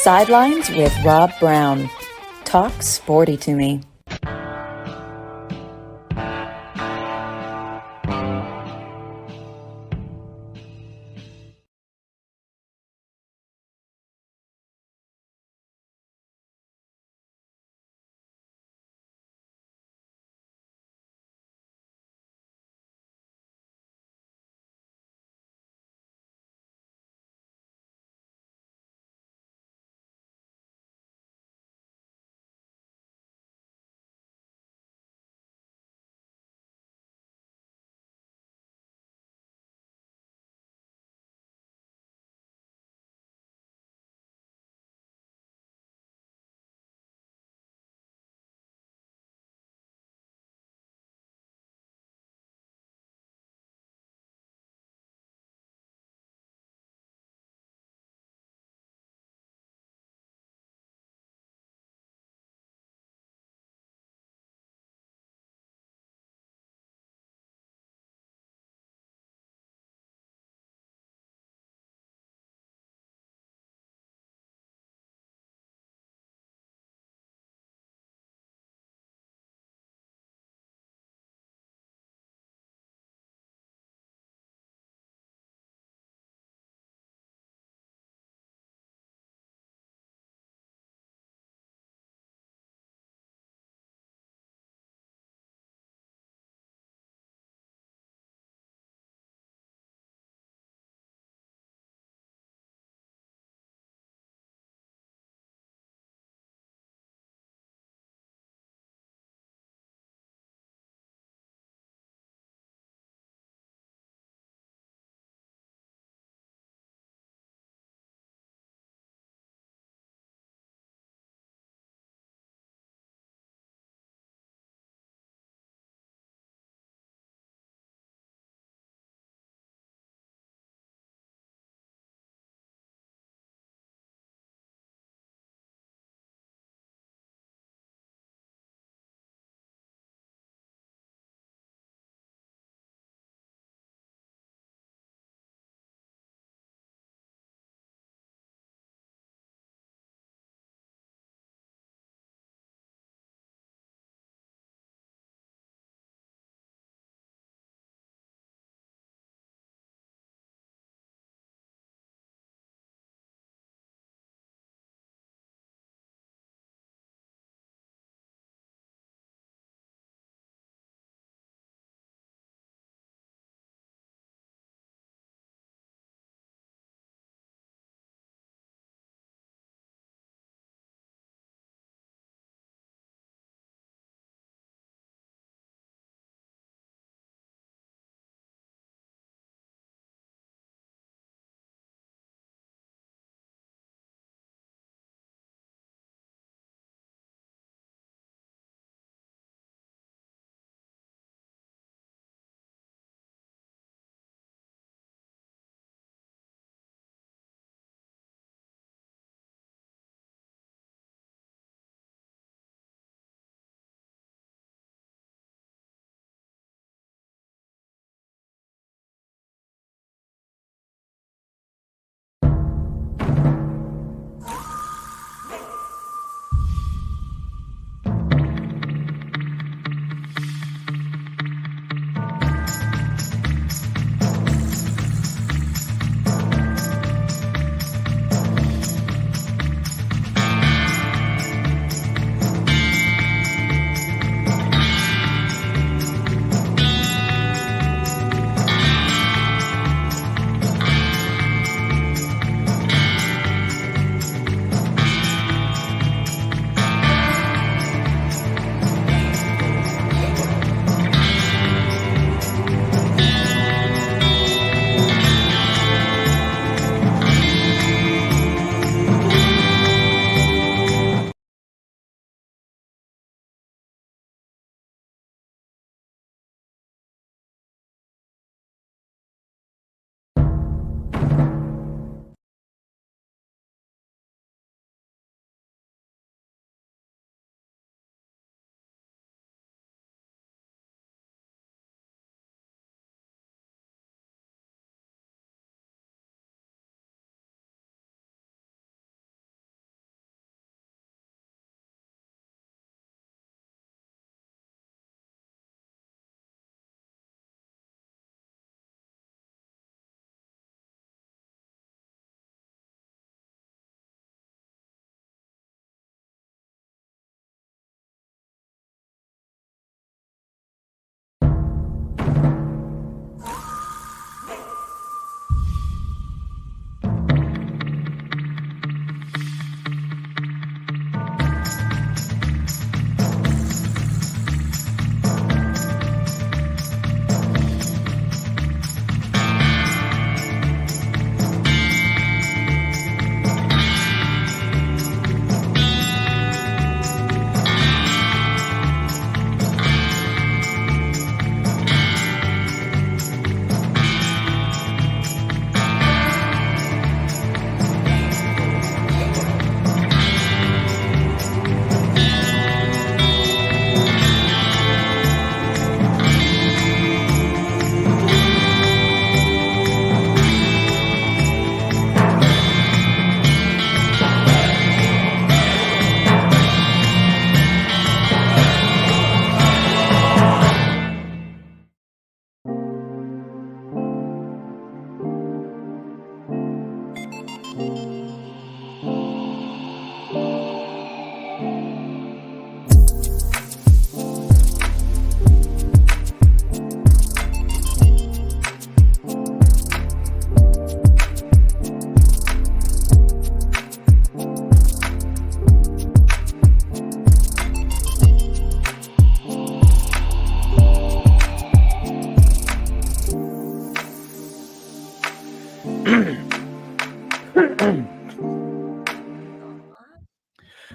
Sidelines with Rob Browne. Talk sporty to me.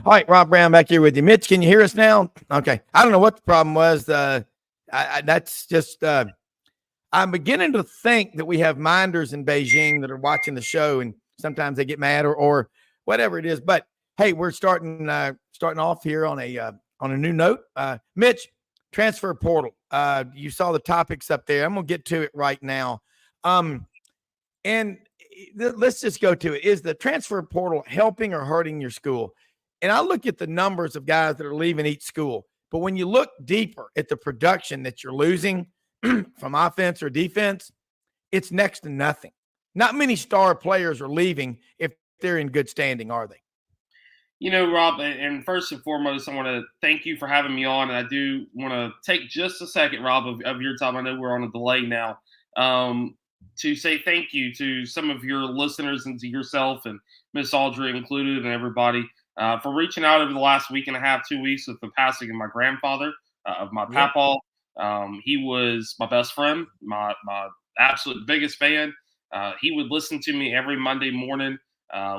All right, Rob Browne back here with you. Mitch, can you hear us now? Okay. I don't know what the problem was. That's just I'm beginning to think that we have minders in Beijing that are watching the show, and sometimes they get mad or whatever it is. But hey, we're starting off here on a new note. Mitch, transfer portal. You saw the topics up there. I'm gonna get to it right now. And let's just go to it. Is the transfer portal helping or hurting your school? And I look at the numbers of guys that are leaving each school. But when you look deeper at the production that you're losing from offense or defense, it's next to nothing. Not many star players are leaving if they're in good standing, are they? Rob, and first and foremost, I want to thank you for having me on. And I do want to take just a second, Rob, of your time. I know we're on a delay now. To say thank you to some of your listeners and to yourself and Miss Audrey included and everybody for reaching out over the last week and a half, 2 weeks with the passing of my grandfather, of my papa. He was my best friend, my absolute biggest fan. He would listen to me every Monday morning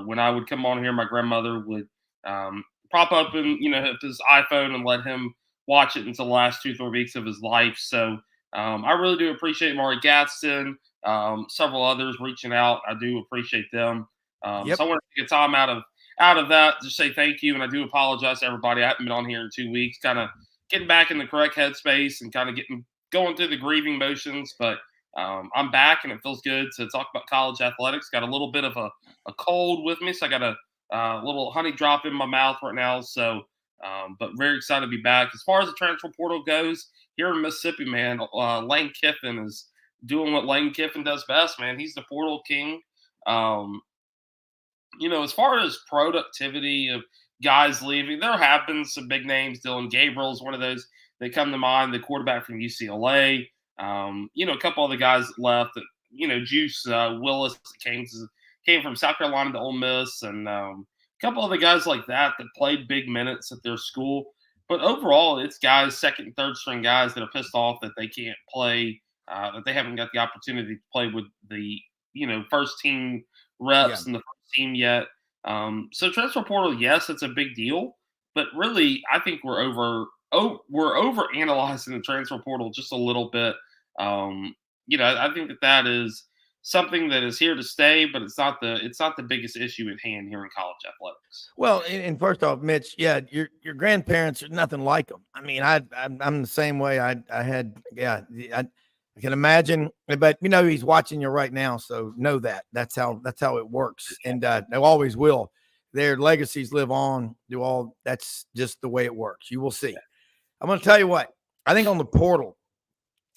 when I would come on here. My grandmother would prop up in his iPhone and let him watch it until the last 2-3 weeks of his life. So I really do appreciate Maury Gadsden, several others reaching out. I do appreciate them. So I want to take a time out of that to say thank you, and I do apologize to everybody. I haven't been on here in 2 weeks, kind of getting back in the correct headspace and kind of going through the grieving motions. But I'm back, and it feels good to talk about college athletics. Got a little bit of a cold with me, so I got a little honey drop in my mouth right now. So, but very excited to be back. As far as the transfer portal goes, here in Mississippi, man, Lane Kiffin is doing what Lane Kiffin does best, man. He's the portal king. As far as productivity of guys leaving, there have been some big names. Dylan Gabriel is one of those that come to mind, the quarterback from UCLA. A couple other guys that left. Juice Willis came from South Carolina to Ole Miss, and a couple other guys like that played big minutes at their school. But overall, it's guys, second and third string guys that are pissed off that they can't play, that they haven't got the opportunity to play with the first team reps in the first team yet. So transfer portal, yes, it's a big deal, but really, I think we're over analyzing the transfer portal just a little bit. I think that is something that is here to stay, but it's not the biggest issue at hand here in college athletics. Well, and first off, Mitch, yeah, your grandparents are nothing like them. I mean, I'm the same way. I can imagine, but he's watching you right now, so know that's how it works, and they always will. Their legacies live on. That's just the way it works. You will see. I'm going to tell you what I think on the portal.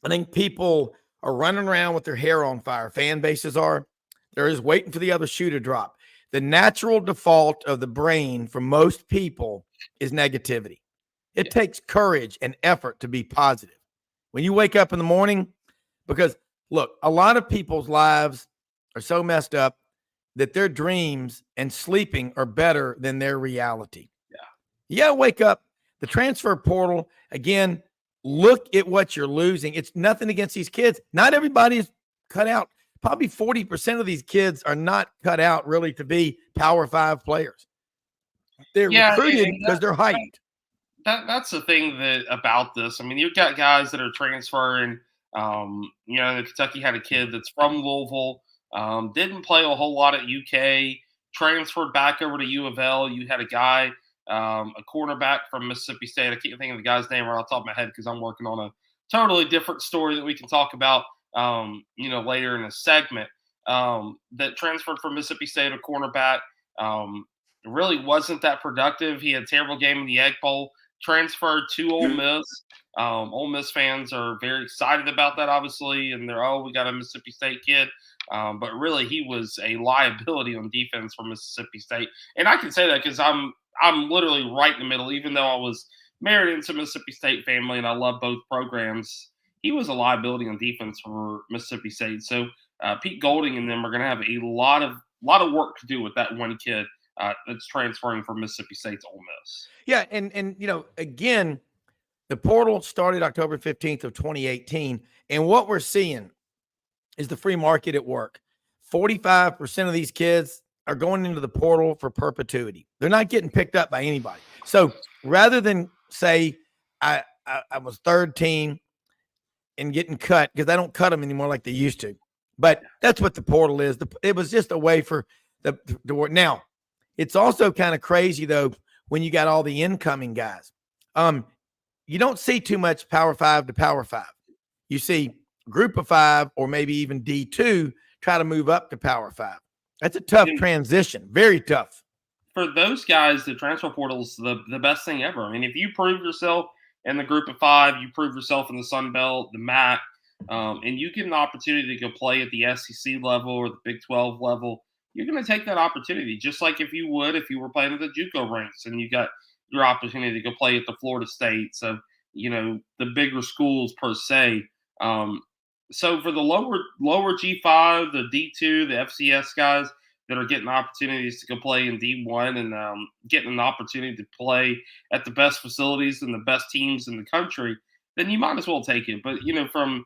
I think people are running around with their hair on fire. Fan bases are. They're just waiting for the other shoe to drop. The natural default of the brain for most people is negativity. It takes courage and effort to be positive. When you wake up in the morning, because look, a lot of people's lives are so messed up that their dreams and sleeping are better than their reality. You got to wake up. The transfer portal, again, look at what you're losing. It's nothing against these kids. Not everybody is cut out. Probably 40% of these kids are not cut out really to be Power 5 players. They're recruited because they're hyped. That's the thing about this. I mean, you've got guys that are transferring. Kentucky had a kid that's from Louisville, didn't play a whole lot at UK, transferred back over to U of L. You had a guy, a cornerback from Mississippi State. I can't think of the guy's name right off the top of my head because I'm working on a totally different story that we can talk about, later in a segment. That transferred from Mississippi State, a cornerback. Really wasn't that productive. He had a terrible game in the Egg Bowl. Transferred to Ole Miss. Ole Miss fans are very excited about that, obviously, and we got a Mississippi State kid. But really, he was a liability on defense for Mississippi State, and I can say that because I'm literally right in the middle. Even though I was married into a Mississippi State family and I love both programs, he was a liability on defense for Mississippi State. So Pete Golding and them are going to have a lot of work to do with that one kid that's transferring from Mississippi State to Ole Miss. Yeah, and again, the portal started October 15th of 2018, and what we're seeing is the free market at work. 45% of these kids are going into the portal for perpetuity. They're not getting picked up by anybody. So rather than say I was third team and getting cut, because they don't cut them anymore like they used to. But that's what the portal is. It was just a way for the work. Now, it's also kind of crazy, though, when you got all the incoming guys. You don't see too much Power 5 to Power 5. You see Group of 5 or maybe even D2 try to move up to Power 5. That's a tough transition, very tough. For those guys, the transfer portal is the best thing ever. I mean, if you prove yourself in the Group of 5, you prove yourself in the Sun Belt, the MAC, and you get an opportunity to go play at the SEC level or the Big 12 level, you're going to take that opportunity, just like if you were playing at the JUCO ranks and you got your opportunity to go play at the Florida State. So, the bigger schools per se. So for the lower G5, the D2, the FCS guys that are getting opportunities to go play in D1 and getting an opportunity to play at the best facilities and the best teams in the country, then you might as well take it. But, from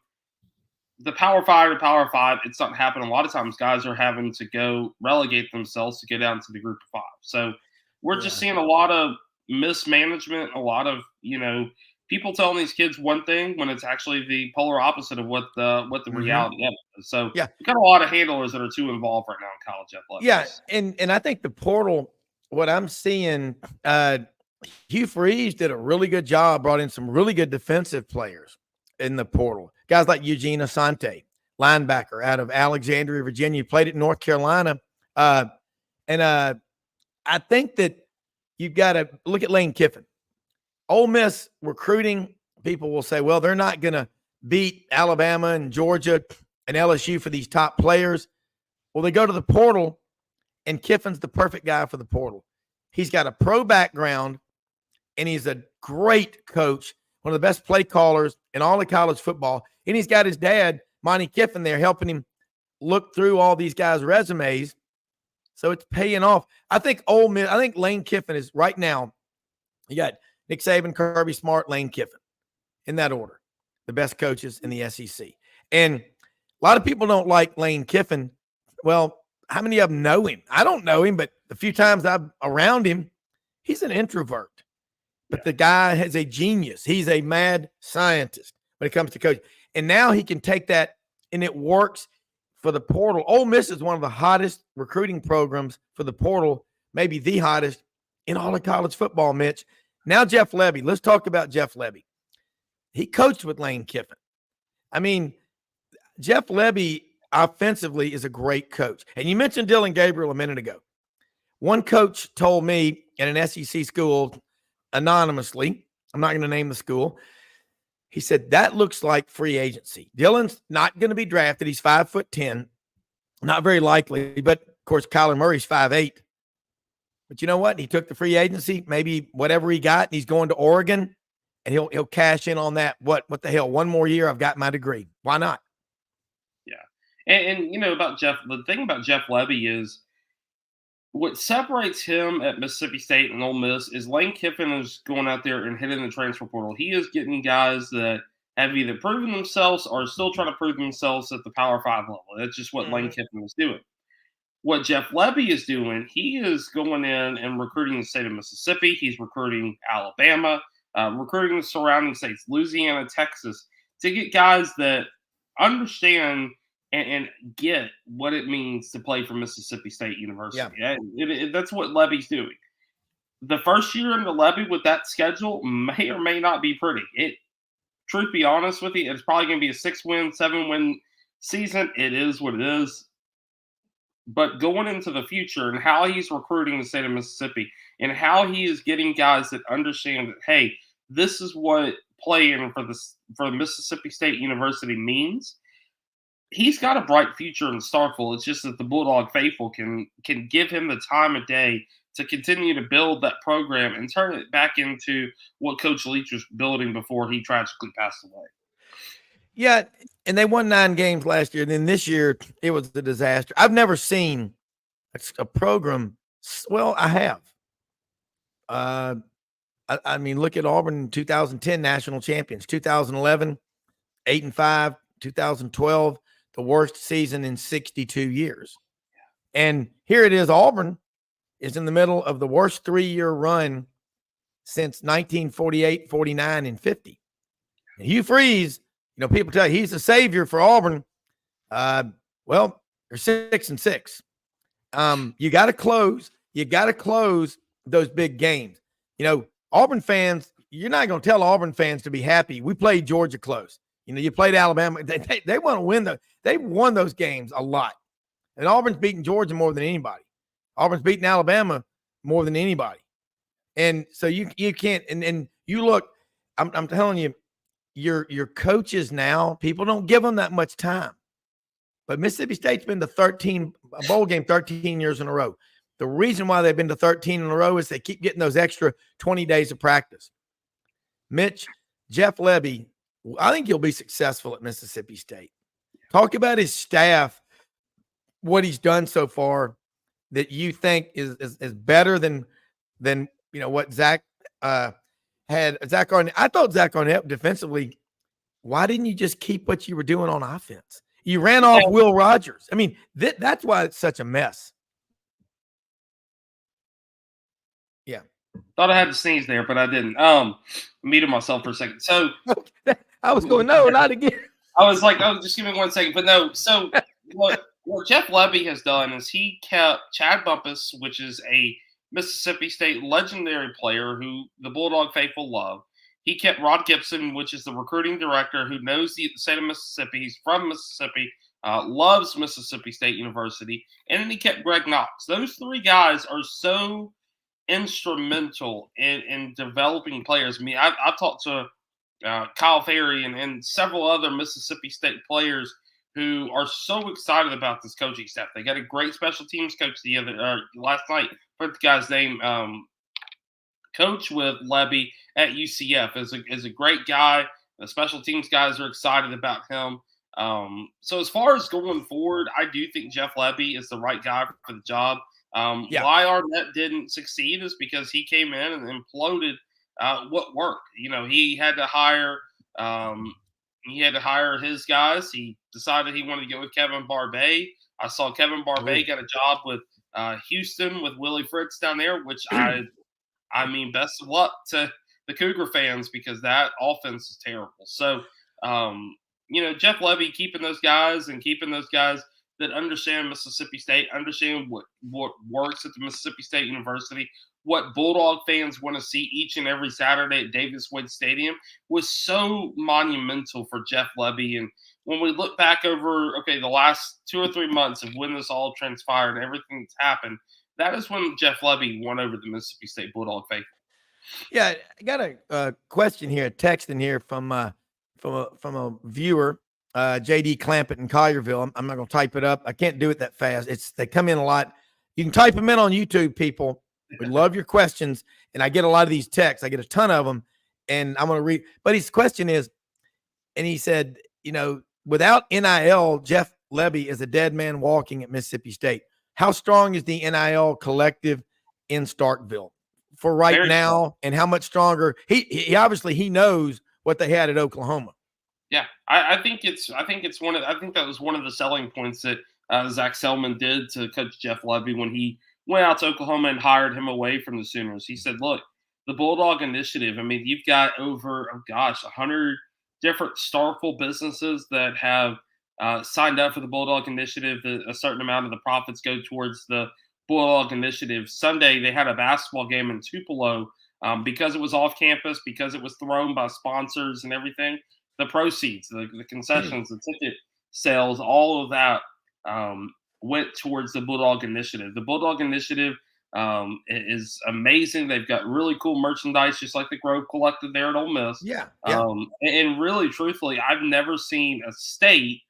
the Power 5 to Power 5, it's not happening. A lot of times guys are having to go relegate themselves to get down to the Group of 5. So we're just seeing a lot of mismanagement, a lot of, people telling these kids one thing when it's actually the polar opposite of what the reality is. So we've got a lot of handlers that are too involved right now in college athletics. Yeah, and I think the portal, what I'm seeing, Hugh Freeze did a really good job, brought in some really good defensive players in the portal. Guys like Eugene Asante, linebacker out of Alexandria, Virginia, played at North Carolina. I think that you've got to look at Lane Kiffin. Ole Miss recruiting, people will say, well, they're not going to beat Alabama and Georgia and LSU for these top players. Well, they go to the portal, and Kiffin's the perfect guy for the portal. He's got a pro background, and he's a great coach, one of the best play callers in all of college football. And he's got his dad, Monty Kiffin, there helping him look through all these guys' resumes. So it's paying off. I think Lane Kiffin is right now, you got Nick Saban, Kirby Smart, Lane Kiffin, in that order, the best coaches in the SEC. And a lot of people don't like Lane Kiffin. Well, how many of them know him? I don't know him, but the few times I'm around him, he's an introvert. But the guy has a genius. He's a mad scientist when it comes to coaching. And now he can take that, and it works for the portal. Ole Miss is one of the hottest recruiting programs for the portal, maybe the hottest in all of college football, Mitch. Now Jeff Lebby. Let's talk about Jeff Lebby. He coached with Lane Kiffin. I mean, Jeff Lebby offensively is a great coach. And you mentioned Dylan Gabriel a minute ago. One coach told me in an SEC school anonymously, I'm not going to name the school, he said, that looks like free agency. Dylan's not going to be drafted. He's 5'10", not very likely. But, of course, Kyler Murray's 5'8". But you know what? He took the free agency, maybe whatever he got, and he's going to Oregon, and he'll cash in on that. What the hell? One more year, I've got my degree. Why not? Yeah. And about Jeff, the thing about Jeff Lebby is what separates him at Mississippi State and Ole Miss is Lane Kiffin is going out there and hitting the transfer portal. He is getting guys that have either proven themselves or still trying to prove themselves at the Power 5 level. That's just what Lane Kiffin is doing. What Jeff Lebby is doing, he is going in and recruiting the state of Mississippi. He's recruiting Alabama, recruiting the surrounding states, Louisiana, Texas, to get guys that understand and get what it means to play for Mississippi State University. Yeah. That's what Lebby's doing. The first year into Lebby with that schedule may or may not be pretty. Truth be honest with you, it's probably going to be a 6-win, 7-win season. It is what it is. But going into the future and how he's recruiting the state of Mississippi and how he is getting guys that understand that, hey, this is what playing for Mississippi State University means. He's got a bright future in Starkville. It's just that the Bulldog faithful can give him the time of day to continue to build that program and turn it back into what Coach Leach was building before he tragically passed away. Yeah, and they won 9 games last year. And then this year, it was a disaster. I've never seen a program. Well, I have. I mean, look at Auburn 2010 national champions, 2011, 8-5, 2012, the worst season in 62 years. And here it is. Auburn is in the middle of the worst 3-year run since 1948, 49, and 50. And Hugh Freeze, people tell you he's the savior for Auburn. Well, they're 6-6. You got to close. You got to close those big games. Auburn fans, you're not going to tell Auburn fans to be happy. We played Georgia close. You played Alabama. They want to win. They won those games a lot. And Auburn's beaten Georgia more than anybody. Auburn's beaten Alabama more than anybody. And so you can't. And you look. I'm telling you, your coaches now. People don't give them that much time. But Mississippi State's been to a bowl game 13 years in a row. The reason why they've been to 13 in a row is they keep getting those extra 20 days of practice. Mitch, Jeff Lebby, I think he'll be successful at Mississippi State. Talk about his staff, what he's done so far that you think is better than what Zach had. Zach Arnett. I thought Zach Arnett defensively, why didn't you just keep what you were doing on offense? You ran off Will Rogers. I mean, that's why it's such a mess. Yeah. Thought I had to sneeze there, but I didn't. Muted myself for a second. So I was going, no, not again. I was like, oh, just give me 1 second. But no, so what Jeff Lebby has done is he kept Chad Bumpus, which is a Mississippi State legendary player who the Bulldog faithful love. He kept Rod Gibson, which is the recruiting director who knows the state of Mississippi. He's from Mississippi, loves Mississippi State University. And then he kept Greg Knox. Those three guys are so instrumental in developing players. I mean, I've talked to Kyle Ferry and several other Mississippi State players who are so excited about this coaching staff. They got a great special teams coach last night. I forgot the guy's name. Coach with Lebby at UCF is a great guy. The special teams guys are excited about him. So as far as going forward, I do think Jeff Lebby is the right guy for the job. Why Arnett didn't succeed is because he came in and imploded what worked. He had to hire his guys. He decided he wanted to go with Kevin Barbay. I saw Kevin Barbay got a job with Houston with Willie Fritz down there, which I mean, best of luck to the Cougar fans because that offense is terrible. So, Jeff Lebby keeping those guys that understand Mississippi State, understand what works at the Mississippi State University, what Bulldog fans want to see each and every Saturday at Davis Wade Stadium was so monumental for Jeff Lebby. And when we look back over, the last 2 or 3 months of when this all transpired and everything that's happened, that is when Jeff Lebby won over the Mississippi State Bulldog faithful. Yeah, I got a question here, a text in here from a viewer, JD Clampett in Collierville. I'm not going to type it up. I can't do it that fast. They come in a lot. You can type them in on YouTube, people. We love your questions, and I get a lot of these texts. I get a ton of them, and I'm going to read. But his question is, and he said, without NIL, Jeff Lebby is a dead man walking at Mississippi State. How strong is the NIL collective in Starkville for right now, and how much stronger? He obviously knows what they had at Oklahoma. Yeah, I think that was one of the selling points that Zach Selman did to Coach Jeff Lebby when he went out to Oklahoma and hired him away from the Sooners. He said, "Look, the Bulldog Initiative. I mean, you've got over 100 different Starkville businesses that have signed up for the Bulldog Initiative. A certain amount of the profits go towards the Bulldog Initiative. Sunday, they had a basketball game in Tupelo because it was off campus, because it was thrown by sponsors and everything. The proceeds, the concessions, the ticket sales, all of that went towards the Bulldog Initiative. The Bulldog Initiative is amazing. They've got really cool merchandise, just like the Grove Collective there at Ole Miss. Yeah. And really, truthfully, I've never seen a state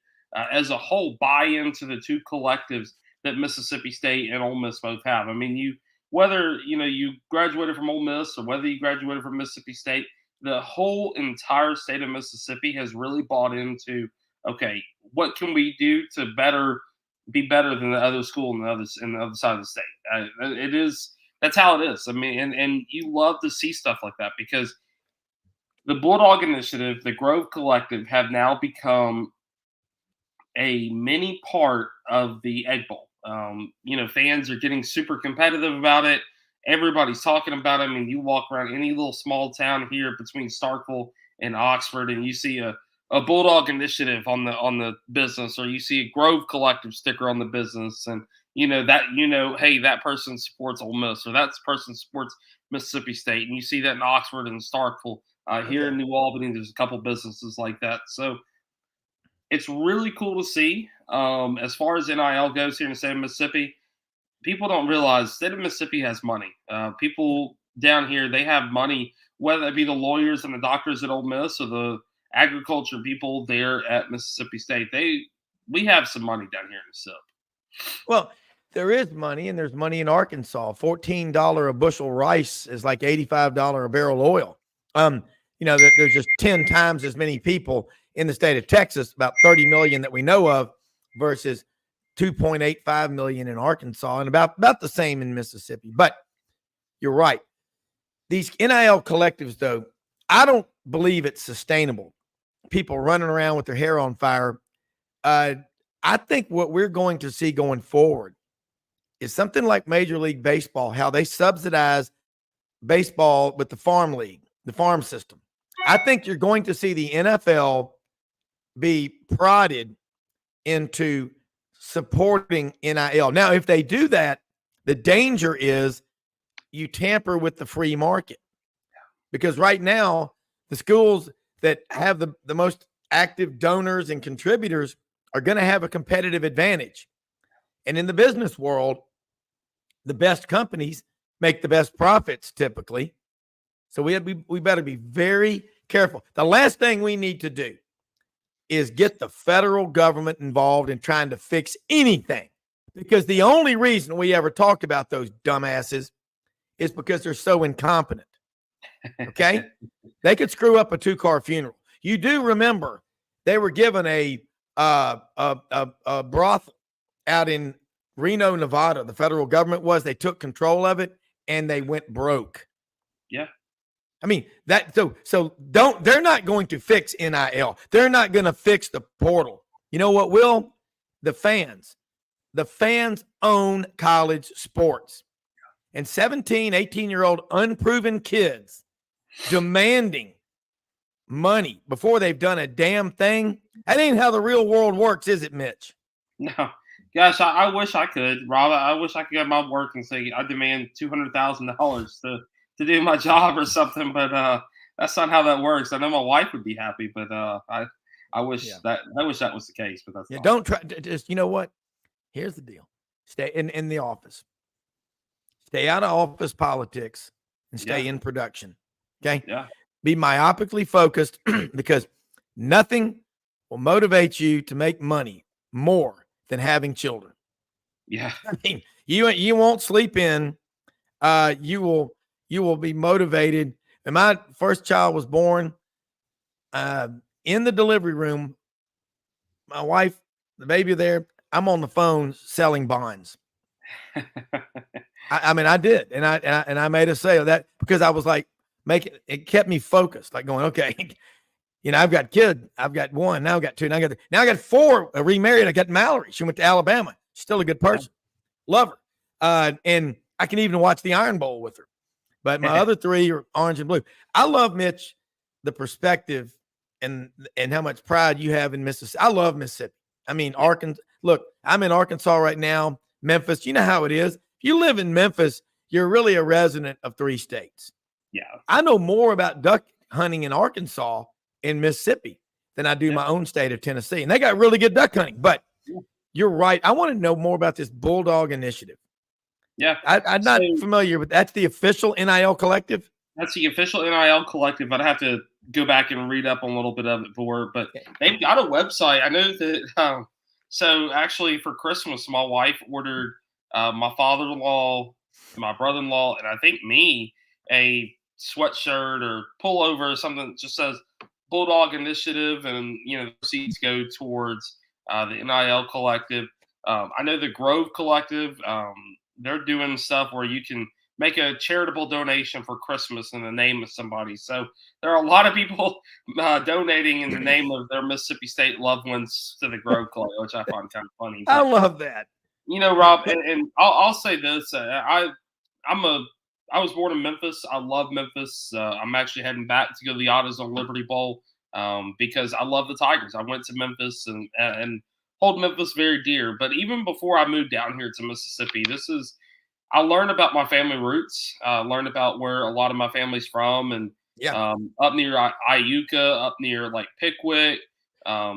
as a whole buy into the two collectives that Mississippi State and Ole Miss both have. I mean, whether you graduated from Ole Miss or whether you graduated from Mississippi State, the whole entire state of Mississippi has really bought into, okay, what can we do to be better than the other school on the other side of the state? That's how it is. I mean, and you love to see stuff like that because the Bulldog Initiative, the Grove Collective have now become a mini part of the Egg Bowl. Fans are getting super competitive about it. Everybody's talking about it. I mean, you walk around any little small town here between Starkville and Oxford, and you see a Bulldog Initiative on the business, or you see a Grove Collective sticker on the business, and hey, that person supports Ole Miss, or that person supports Mississippi State, and you see that in Oxford and Starkville. Here in New Albany, there's a couple businesses like that, so it's really cool to see. As far as NIL goes here in the state of Mississippi, people don't realize the state of Mississippi has money. People down here, they have money, whether it be the lawyers and the doctors at Ole Miss or the agriculture people there at Mississippi State. We have some money down here in the SIP. Well, there is money, and there's money in Arkansas. $14 a bushel rice is like $85 a barrel oil. There's just 10 times as many people in the state of Texas, about 30 million that we know of, versus 2.85 million in Arkansas, and about the same in Mississippi. But you're right. These NIL collectives, though, I don't believe it's sustainable. People running around with their hair on fire. I think what we're going to see going forward is something like Major League Baseball, how they subsidize baseball with the farm league, the farm system. I think you're going to see the NFL be prodded into supporting NIL. Now, if they do that, the danger is you tamper with the free market, because right now the schools that have the most active donors and contributors are going to have a competitive advantage. And in the business world, the best companies make the best profits typically. So we better be very careful. The last thing we need to do is get the federal government involved in trying to fix anything, because the only reason we ever talked about those dumbasses is because they're so incompetent. Okay? They could screw up a 2-car funeral. You do remember they were given a brothel out in Reno, Nevada. The federal government they took control of it and they went broke. Yeah. I mean, they're not going to fix NIL. They're not going to fix the portal. You know what will? The fans. The fans own college sports. And 17, 18-year-old unproven kids demanding money before they've done a damn thing. That ain't how the real world works, is it, Mitch? No. Gosh, I wish I could, Rob. I wish I could get my work and say I demand $200,000 to do my job or something, but that's not how that works. I know my wife would be happy, but I wish that was the case, but that's not. Don't try. Just, you know what? Here's the deal: stay in the office, stay out of office politics, and stay in production. Okay. Yeah. Be myopically focused, because nothing will motivate you to make money more than having children. Yeah. I mean, you won't sleep in. You will be motivated. And my first child was born in the delivery room. My wife, the baby there, I'm on the phone selling bonds. I mean, I did. And I made a sale that because I was like, it kept me focused, like going, okay, I've got kids. I've got one. Now I've got two. Now I got four remarried. I got Mallory. She went to Alabama. She's still a good person. Love her. And I can even watch the Iron Bowl with her. But my other three are orange and blue. I love, Mitch, the perspective and how much pride you have in Mississippi. I love Mississippi. I mean, Arkansas. Look, I'm in Arkansas right now, Memphis. You know how it is. If you live in Memphis, you're really a resident of 3 states. Yeah. I know more about duck hunting in Arkansas and Mississippi than I do my own state of Tennessee. And they got really good duck hunting. But you're right. I want to know more about this Bulldog Initiative. Yeah. I'm not familiar with that's the official NIL collective. That's the official NIL collective. I'd have to go back and read up on a little bit of it for, but they've got a website. I know that. So actually for Christmas, my wife ordered my father-in-law, my brother-in-law, and I think me a sweatshirt or pullover or something that just says Bulldog Initiative, and the receipts go towards the NIL collective. I know the Grove Collective, they're doing stuff where you can make a charitable donation for Christmas in the name of somebody. So there are a lot of people donating in the name of their Mississippi State loved ones to the Grove Collective, which I find kind of funny. I love that. Rob, and I'll say this: I was born in Memphis. I love Memphis. I'm actually heading back to go to the AutoZone Liberty Bowl because I love the Tigers. I went to Memphis and hold Memphis very dear. But even before I moved down here to Mississippi, I learned about my family roots. Learned about where a lot of my family's from, and up near Iuka, up near like Pickwick,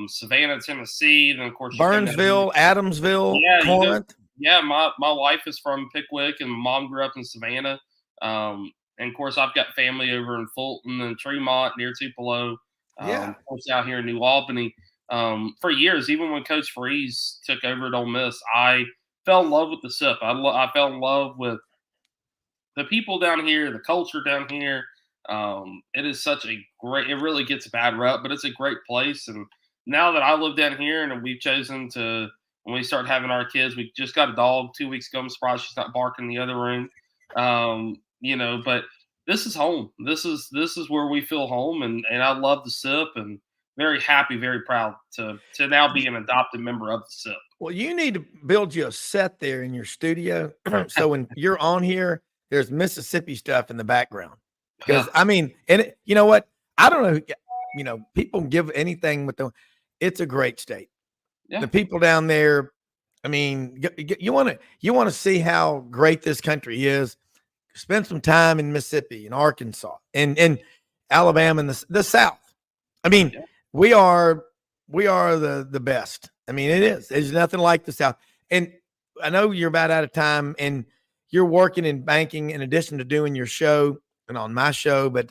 Savannah, Tennessee. Then of course Burnsville, Adamsville, Corinth. My wife is from Pickwick, and my mom grew up in Savannah. And of course, I've got family over in Fulton and Tremont near Tupelo. Of course, out here in New Albany. For years, even when Coach Freeze took over at Ole Miss, I fell in love with the SIP. I fell in love with the people down here, the culture down here. It is such a great. It really gets a bad rep, but it's a great place. And now that I live down here, and we've chosen to, when we start having our kids, we just got a dog 2 weeks ago. I'm surprised she's not barking in the other room. But this is home. This is where we feel home, and I love the SIP, and very happy, very proud to now be an adopted member of the SIP. Well, you need to build you a set there in your studio, so when you're on here, there's Mississippi stuff in the background. Because I mean, and you know what? I don't know. People give anything with it's a great state. Yeah. The people down there. I mean, you want to see how great this country is. Spend some time in Mississippi and Arkansas and Alabama and the South. I mean, we are the best. I mean, it is. There's nothing like the South. And I know you're about out of time, and you're working in banking in addition to doing your show and on my show. But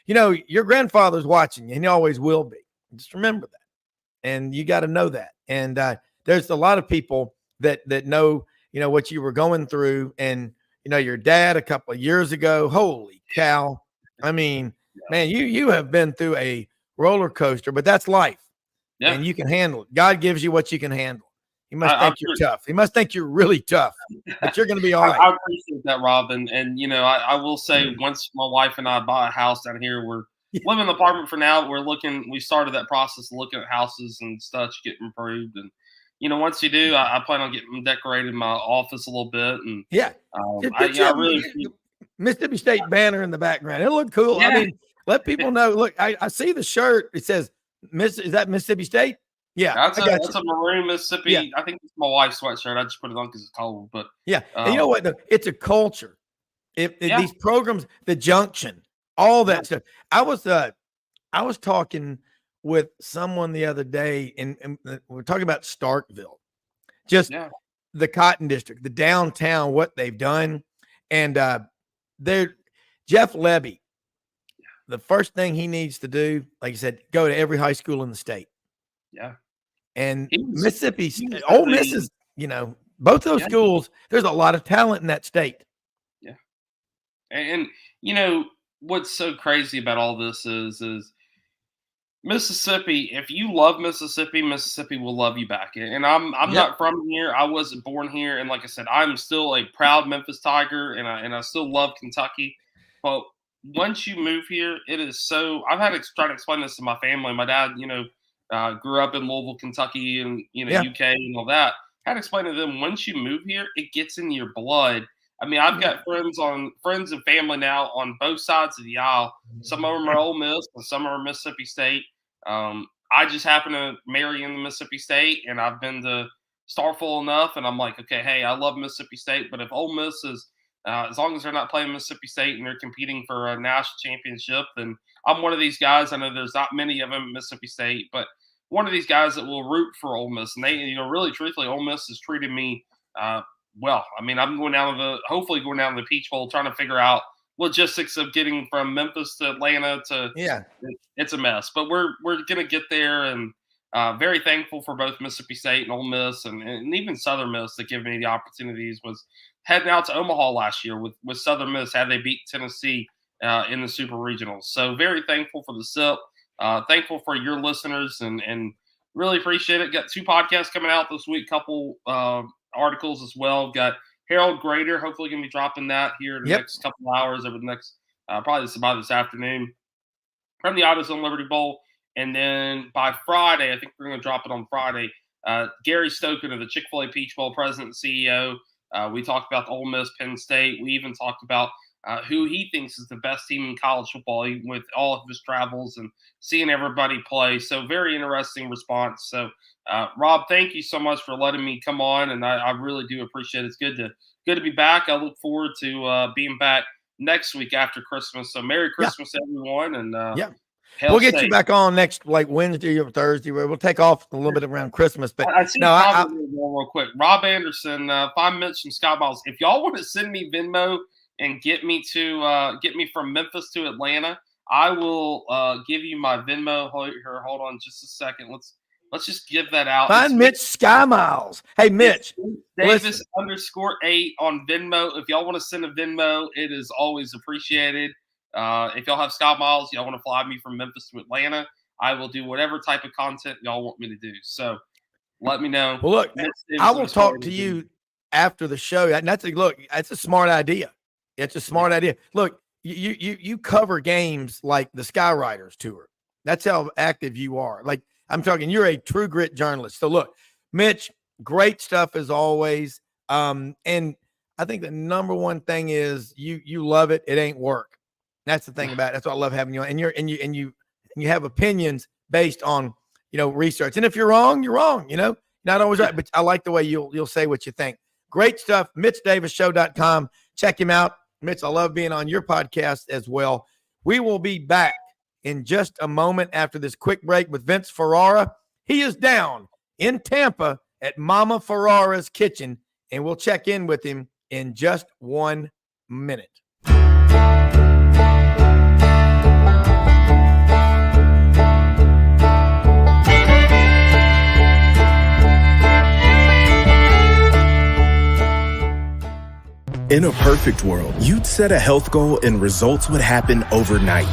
your grandfather's watching you, and he always will be. Just remember that, and you got to know that. And there's a lot of people that know what you were going through, and your dad a couple of years ago. Holy cow! I mean, man, you have been through a roller coaster, but that's life. Yeah. And you can handle it. God gives you what you can handle. He must think you're tough. He must think you're really tough, but you're going to be all right. I appreciate that, Rob. And I will say, once my wife and I buy a house down here, we're living in an apartment for now. We started that process of looking at houses and stuff to get improved. And, once you do, I plan on getting decorated my office a little bit. And I really Mississippi State banner in the background. It'll look cool. Yeah. I mean, let people know. Look, I see the shirt. It says, is that Mississippi State? Yeah, that's a maroon Mississippi. Yeah. I think it's my wife's sweatshirt. I just put it on because it's cold. But and you know what? It's a culture. These programs, the junction, all that stuff. I was talking with someone the other day, and we're talking about Starkville, just the Cotton District, the downtown, what they've done, and Jeff Levy. The first thing he needs to do, like you said, go to every high school in the state. Yeah. And Mississippi, Ole Miss is, both those schools, there's a lot of talent in that state. Yeah. And what's so crazy about all this is Mississippi, if you love Mississippi, Mississippi will love you back. And I'm not from here. I wasn't born here. And like I said, I'm still a proud Memphis Tiger, and I still love Kentucky. But once you move here, it is so – I've had to try to explain this to my family. My dad, grew up in Louisville, Kentucky, and, UK and all that. I had to explain to them, once you move here, it gets in your blood. I mean, I've got friends and family now on both sides of the aisle. Some of them are Ole Miss, and some are Mississippi State. I just happen to marry in the Mississippi State, and I've been to Starkville enough, and I'm like, okay, hey, I love Mississippi State, but if Ole Miss is as long as they're not playing Mississippi State and they're competing for a national championship, then I'm one of these guys. I know there's not many of them at Mississippi State, but one of these guys that will root for Ole Miss. And they, really, truthfully, Ole Miss has treated me well. I mean, I'm hopefully going down to the Peach Bowl, trying to figure out logistics of getting from Memphis to Atlanta to it's a mess, but we're gonna get there, and very thankful for both Mississippi State and Ole Miss, and even Southern Miss that give me the opportunities. Was heading out to Omaha last year with Southern Miss had they beat Tennessee in the Super Regionals. So very thankful for the SIP. Thankful for your listeners, and really appreciate it. Got 2 podcasts coming out this week, couple articles as well. Got Harold Grader, hopefully going to be dropping that here in the next couple of hours, over the next probably about this afternoon, from the AutoZone Liberty Bowl. And then by Friday, I think we're going to drop it on Friday, Gary Stoker, the Chick-fil-A Peach Bowl president and CEO. We talked about Ole Miss, Penn State. We even talked about who he thinks is the best team in college football, even with all of his travels and seeing everybody play. So very interesting response. So Rob, thank you so much for letting me come on, and I really do appreciate it. It's good to be back. I look forward to being back next week after Christmas. So Merry Christmas, everyone, and we'll get you back on next Wednesday or Thursday. We'll take off a little bit around Christmas, but I see real quick. Rob Anderson, if I mention Scott Miles, if y'all want to send me Venmo and get me from Memphis to Atlanta, I will give you my Venmo. Hold on just a second. Let's just give that out. Find Mitch Sky Miles. Hey, Mitch. Davis _8 on Venmo. If y'all want to send a Venmo, it is always appreciated. If y'all have Scott Miles, y'all want to fly me from Memphis to Atlanta, I will do whatever type of content y'all want me to do. So let me know. Well, look, I will talk to you after the show. And that's a smart idea. It's a smart idea. Look, you cover games like the Skyriders tour. That's how active you are. Like, I'm talking, you're a true grit journalist. So look, Mitch, great stuff as always. And I think the number one thing is you love it. It ain't work. That's the thing about it. That's what I love having you on. And you have opinions based on, research. And if you're wrong, you're wrong, not always right. But I like the way you'll say what you think. Great stuff. MitchDavisShow.com. Check him out. Mitch, I love being on your podcast as well. We will be back in just a moment after this quick break with Vince Ferrara. He is down in Tampa at Mama Ferrara's kitchen, and we'll check in with him in just 1 minute. In a perfect world, you'd set a health goal and results would happen overnight.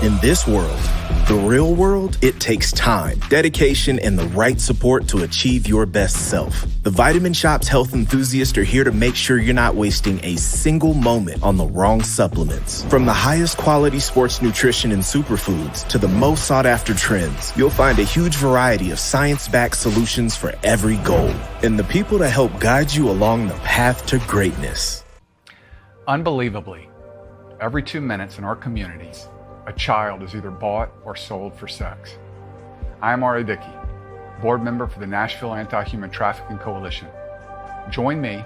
In this world, the real world, it takes time, dedication, and the right support to achieve your best self. The Vitamin Shoppe health enthusiasts are here to make sure you're not wasting a single moment on the wrong supplements. From the highest quality sports nutrition and superfoods to the most sought after trends, you'll find a huge variety of science-backed solutions for every goal. And the people to help guide you along the path to greatness. Unbelievably, every 2 minutes in our communities, a child is either bought or sold for sex. I am Ari Dickey, board member for the Nashville Anti-Human Trafficking Coalition. Join me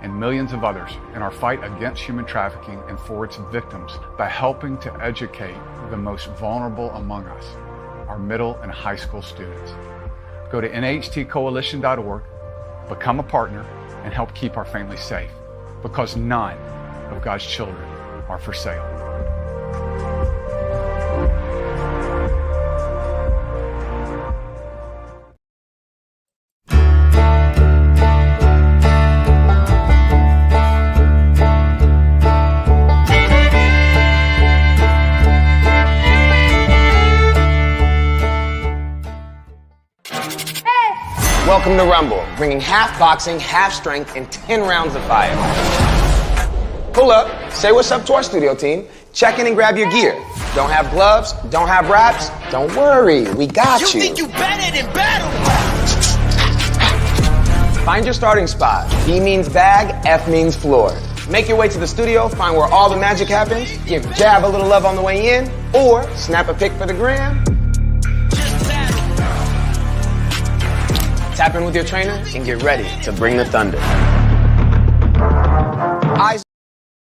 and millions of others in our fight against human trafficking and for its victims by helping to educate the most vulnerable among us, our middle and high school students. Go to nhtcoalition.org, become a partner, and help keep our families safe, because none of God's children are for sale. Welcome to Rumble, bringing half boxing, half strength, and 10 rounds of fire. Pull up, say what's up to our studio team, check in and grab your gear. Don't have gloves, don't have wraps, don't worry, we got you. You think you better than battle? Find your starting spot. B means bag, F means floor. Make your way to the studio, find where all the magic happens, give Jab a little love on the way in, or snap a pic for the gram. Tap in with your trainer and get ready to bring the thunder.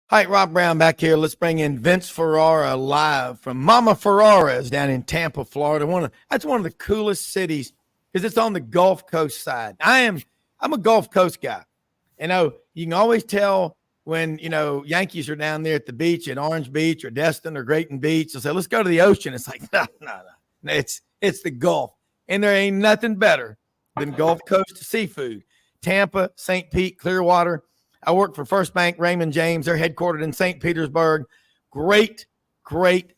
Hi, Rob Browne back here. Let's bring in Vince Ferrara live from Mama Ferrara's down in Tampa, Florida. That's one of the coolest cities because it's on the Gulf Coast side. I'm a Gulf Coast guy. You can always tell when, Yankees are down there at the beach at Orange Beach or Destin or Grayton Beach. They'll say, let's go to the ocean. It's like, no. It's the Gulf. And there ain't nothing better than Gulf Coast seafood. Tampa, St. Pete, Clearwater. I work for First Bank, Raymond James. They're headquartered in St. Petersburg. Great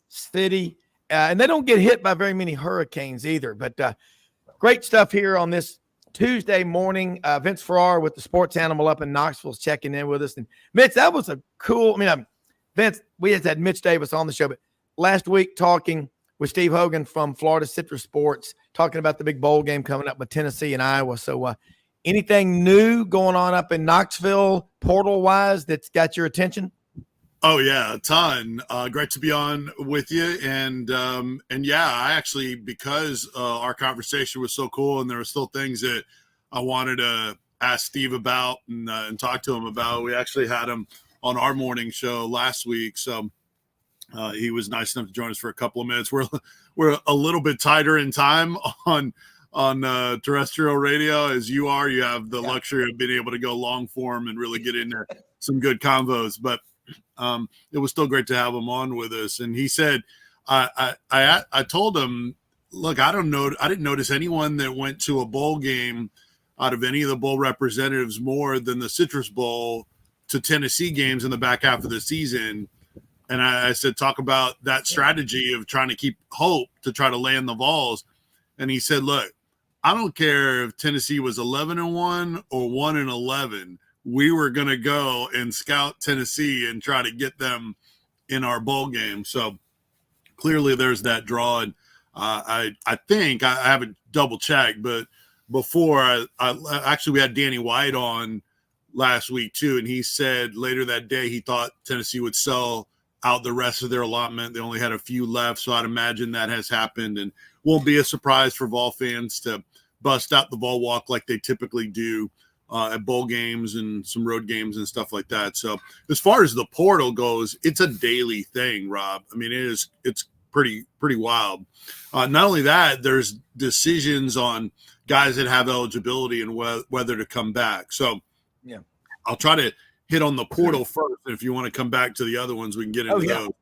city. And they don't get hit by very many hurricanes either. But great stuff here on this Tuesday morning. Vince Ferrara with the Sports Animal up in Knoxville is checking in with us. And Mitch, that was a cool – Vince, we just had Mitch Davis on the show. But last week talking with Steve Hogan from Florida Citrus Sports, talking about the big bowl game coming up with Tennessee and Iowa. So anything new going on up in Knoxville portal-wise that's got your attention? Oh yeah, a ton. Great to be on with you, and yeah, I actually, because our conversation was so cool, and there were still things that I wanted to ask Steve about and talk to him about. We actually had him on our morning show last week, so he was nice enough to join us for a couple of minutes. We're a little bit tighter in time on terrestrial radio as you are. You have the luxury of being able to go long form and really get into some good convos, but it was still great to have him on with us. And he said, I told him, look, I didn't notice anyone that went to a bowl game out of any of the bowl representatives more than the Citrus Bowl to Tennessee games in the back half of the season. And I said, talk about that strategy of trying to keep hope to try to land the Vols. And he said, look, I don't care if Tennessee was 11-1 or 1-11. We were going to go and scout Tennessee and try to get them in our bowl game. So clearly there's that draw. And I think I haven't double checked, but before I actually, we had Danny White on last week too. And he said later that day, he thought Tennessee would sell out the rest of their allotment. They only had a few left. So I'd imagine that has happened, and won't be a surprise for Vol fans to bust out the Vol walk like they typically do at bowl games and some road games and stuff like that. So as far as the portal goes, it's a daily thing, Rob. I mean, it's pretty wild. Not only that, there's decisions on guys that have eligibility and whether to come back. So yeah, I'll try to hit on the portal first. If you want to come back to the other ones, we can get into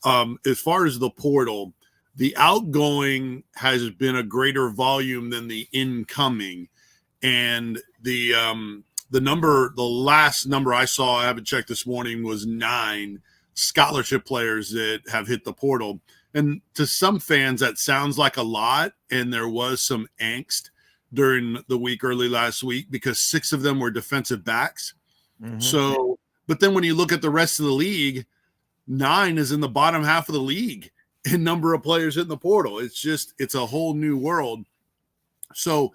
those. As far as the portal, the outgoing has been a greater volume than the incoming. And the last number I saw, I haven't checked this morning, was 9 scholarship players that have hit the portal. And to some fans, that sounds like a lot. And there was some angst during the week early last week because 6 of them were defensive backs. Mm-hmm. So, but then when you look at the rest of the league, 9 is in the bottom half of the league in number of players in the portal. It's a whole new world. So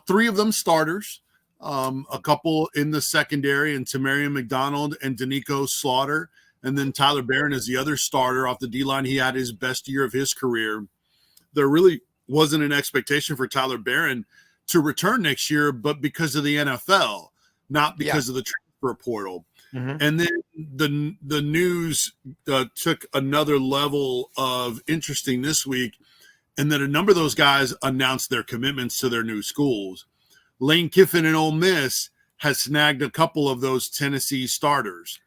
3 of them starters, a couple in the secondary, and Tamarian McDonald and Danico Slaughter. And then Tyler Barron is the other starter off the D-line. He had his best year of his career. There really wasn't an expectation for Tyler Barron to return next year, but because of the NFL, not because of the transfer portal. Mm-hmm. And then the news took another level of interesting this week, and that a number of those guys announced their commitments to their new schools. Lane Kiffin in Ole Miss has snagged a couple of those Tennessee starters.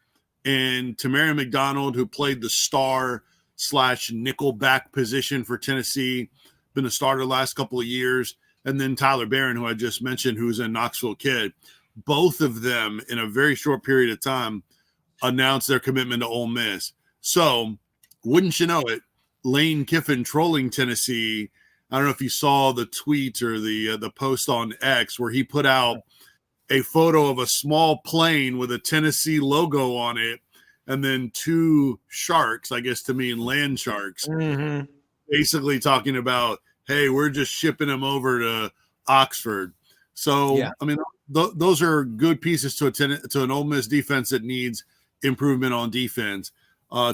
And Tamarian McDonald, who played the star/nickel back position for Tennessee, been a starter the last couple of years. And then Tyler Barron, who I just mentioned, who's a Knoxville kid. Both of them, in a very short period of time, announced their commitment to Ole Miss. So, wouldn't you know it, Lane Kiffin trolling Tennessee. I don't know if you saw the tweet or the post on X where he put out a photo of a small plane with a Tennessee logo on it, and then 2 sharks, I guess to mean land sharks, basically talking about, hey, we're just shipping them over to Oxford. So, I mean, those are good pieces to an Ole Miss defense that needs improvement on defense.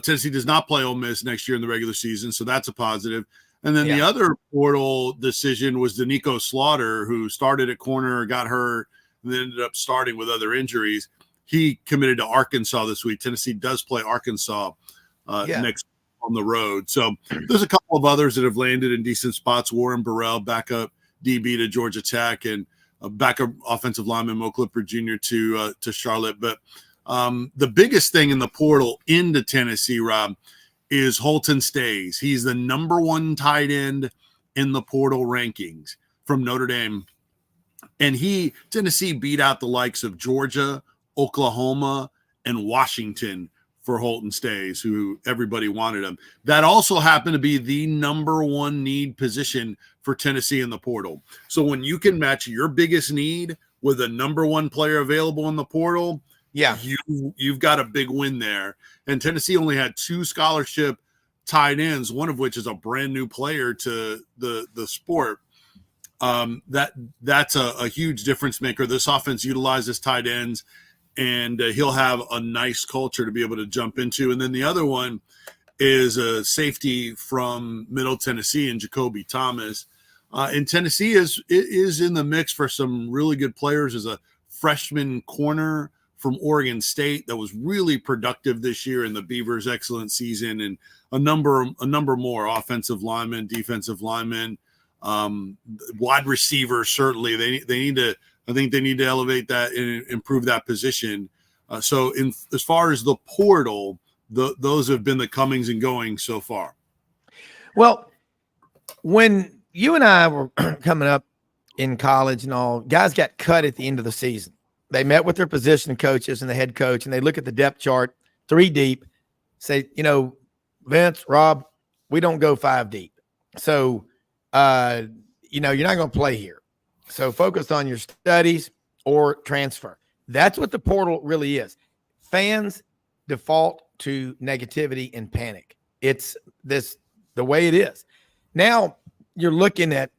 Tennessee does not play Ole Miss next year in the regular season, so that's a positive. And then the other portal decision was Danico Slaughter, who started at corner, got hurt, and then ended up starting with other injuries. He committed to Arkansas this week. Tennessee does play Arkansas next on the road. So there's a couple of others that have landed in decent spots. Warren Burrell, backup DB to Georgia Tech, and a backup offensive lineman, Mo Clifford Jr. to Charlotte. But the biggest thing in the portal into Tennessee, Rob, is Holton Stays. He's the number 1 tight end in the portal rankings from Notre Dame. And Tennessee beat out the likes of Georgia, Oklahoma, and Washington for Holton Stays, who everybody wanted him. That also happened to be the number 1 need position for Tennessee in the portal. So when you can match your biggest need with a number 1 player available in the portal, you've got a big win there. And Tennessee only had 2 scholarship tight ends, one of which is a brand new player to the sport. That's a huge difference maker. This offense utilizes tight ends, and he'll have a nice culture to be able to jump into. And then the other one is a safety from Middle Tennessee and Jacoby Thomas. And Tennessee is in the mix for some really good players as a freshman corner from Oregon State that was really productive this year in the Beavers' excellent season, and a number more offensive linemen, defensive linemen, wide receivers. Certainly, they need to. I think they need to elevate that and improve that position. So, as far as the portal, those have been the comings and goings so far. Well, when you and I were coming up in college and all, guys got cut at the end of the season. They met with their position coaches and the head coach, and they look at the depth chart, 3 deep, say, Vince, Rob, we don't go 5 deep. So, you're not going to play here. So focus on your studies or transfer. That's what the portal really is. Fans default to negativity and panic. It's the way it is. Now you're looking at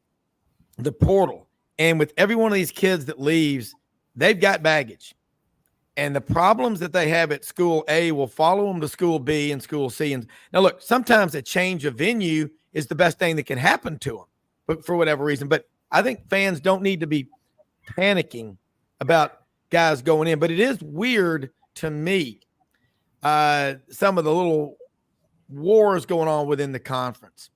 the portal, and with every one of these kids that leaves, they've got baggage, and the problems that they have at school A will follow them to school B and school C. And now look, sometimes a change of venue is the best thing that can happen to them, but for whatever reason. But I think fans don't need to be panicking about guys going in, but it is weird to me. Some of the little wars going on within the conference,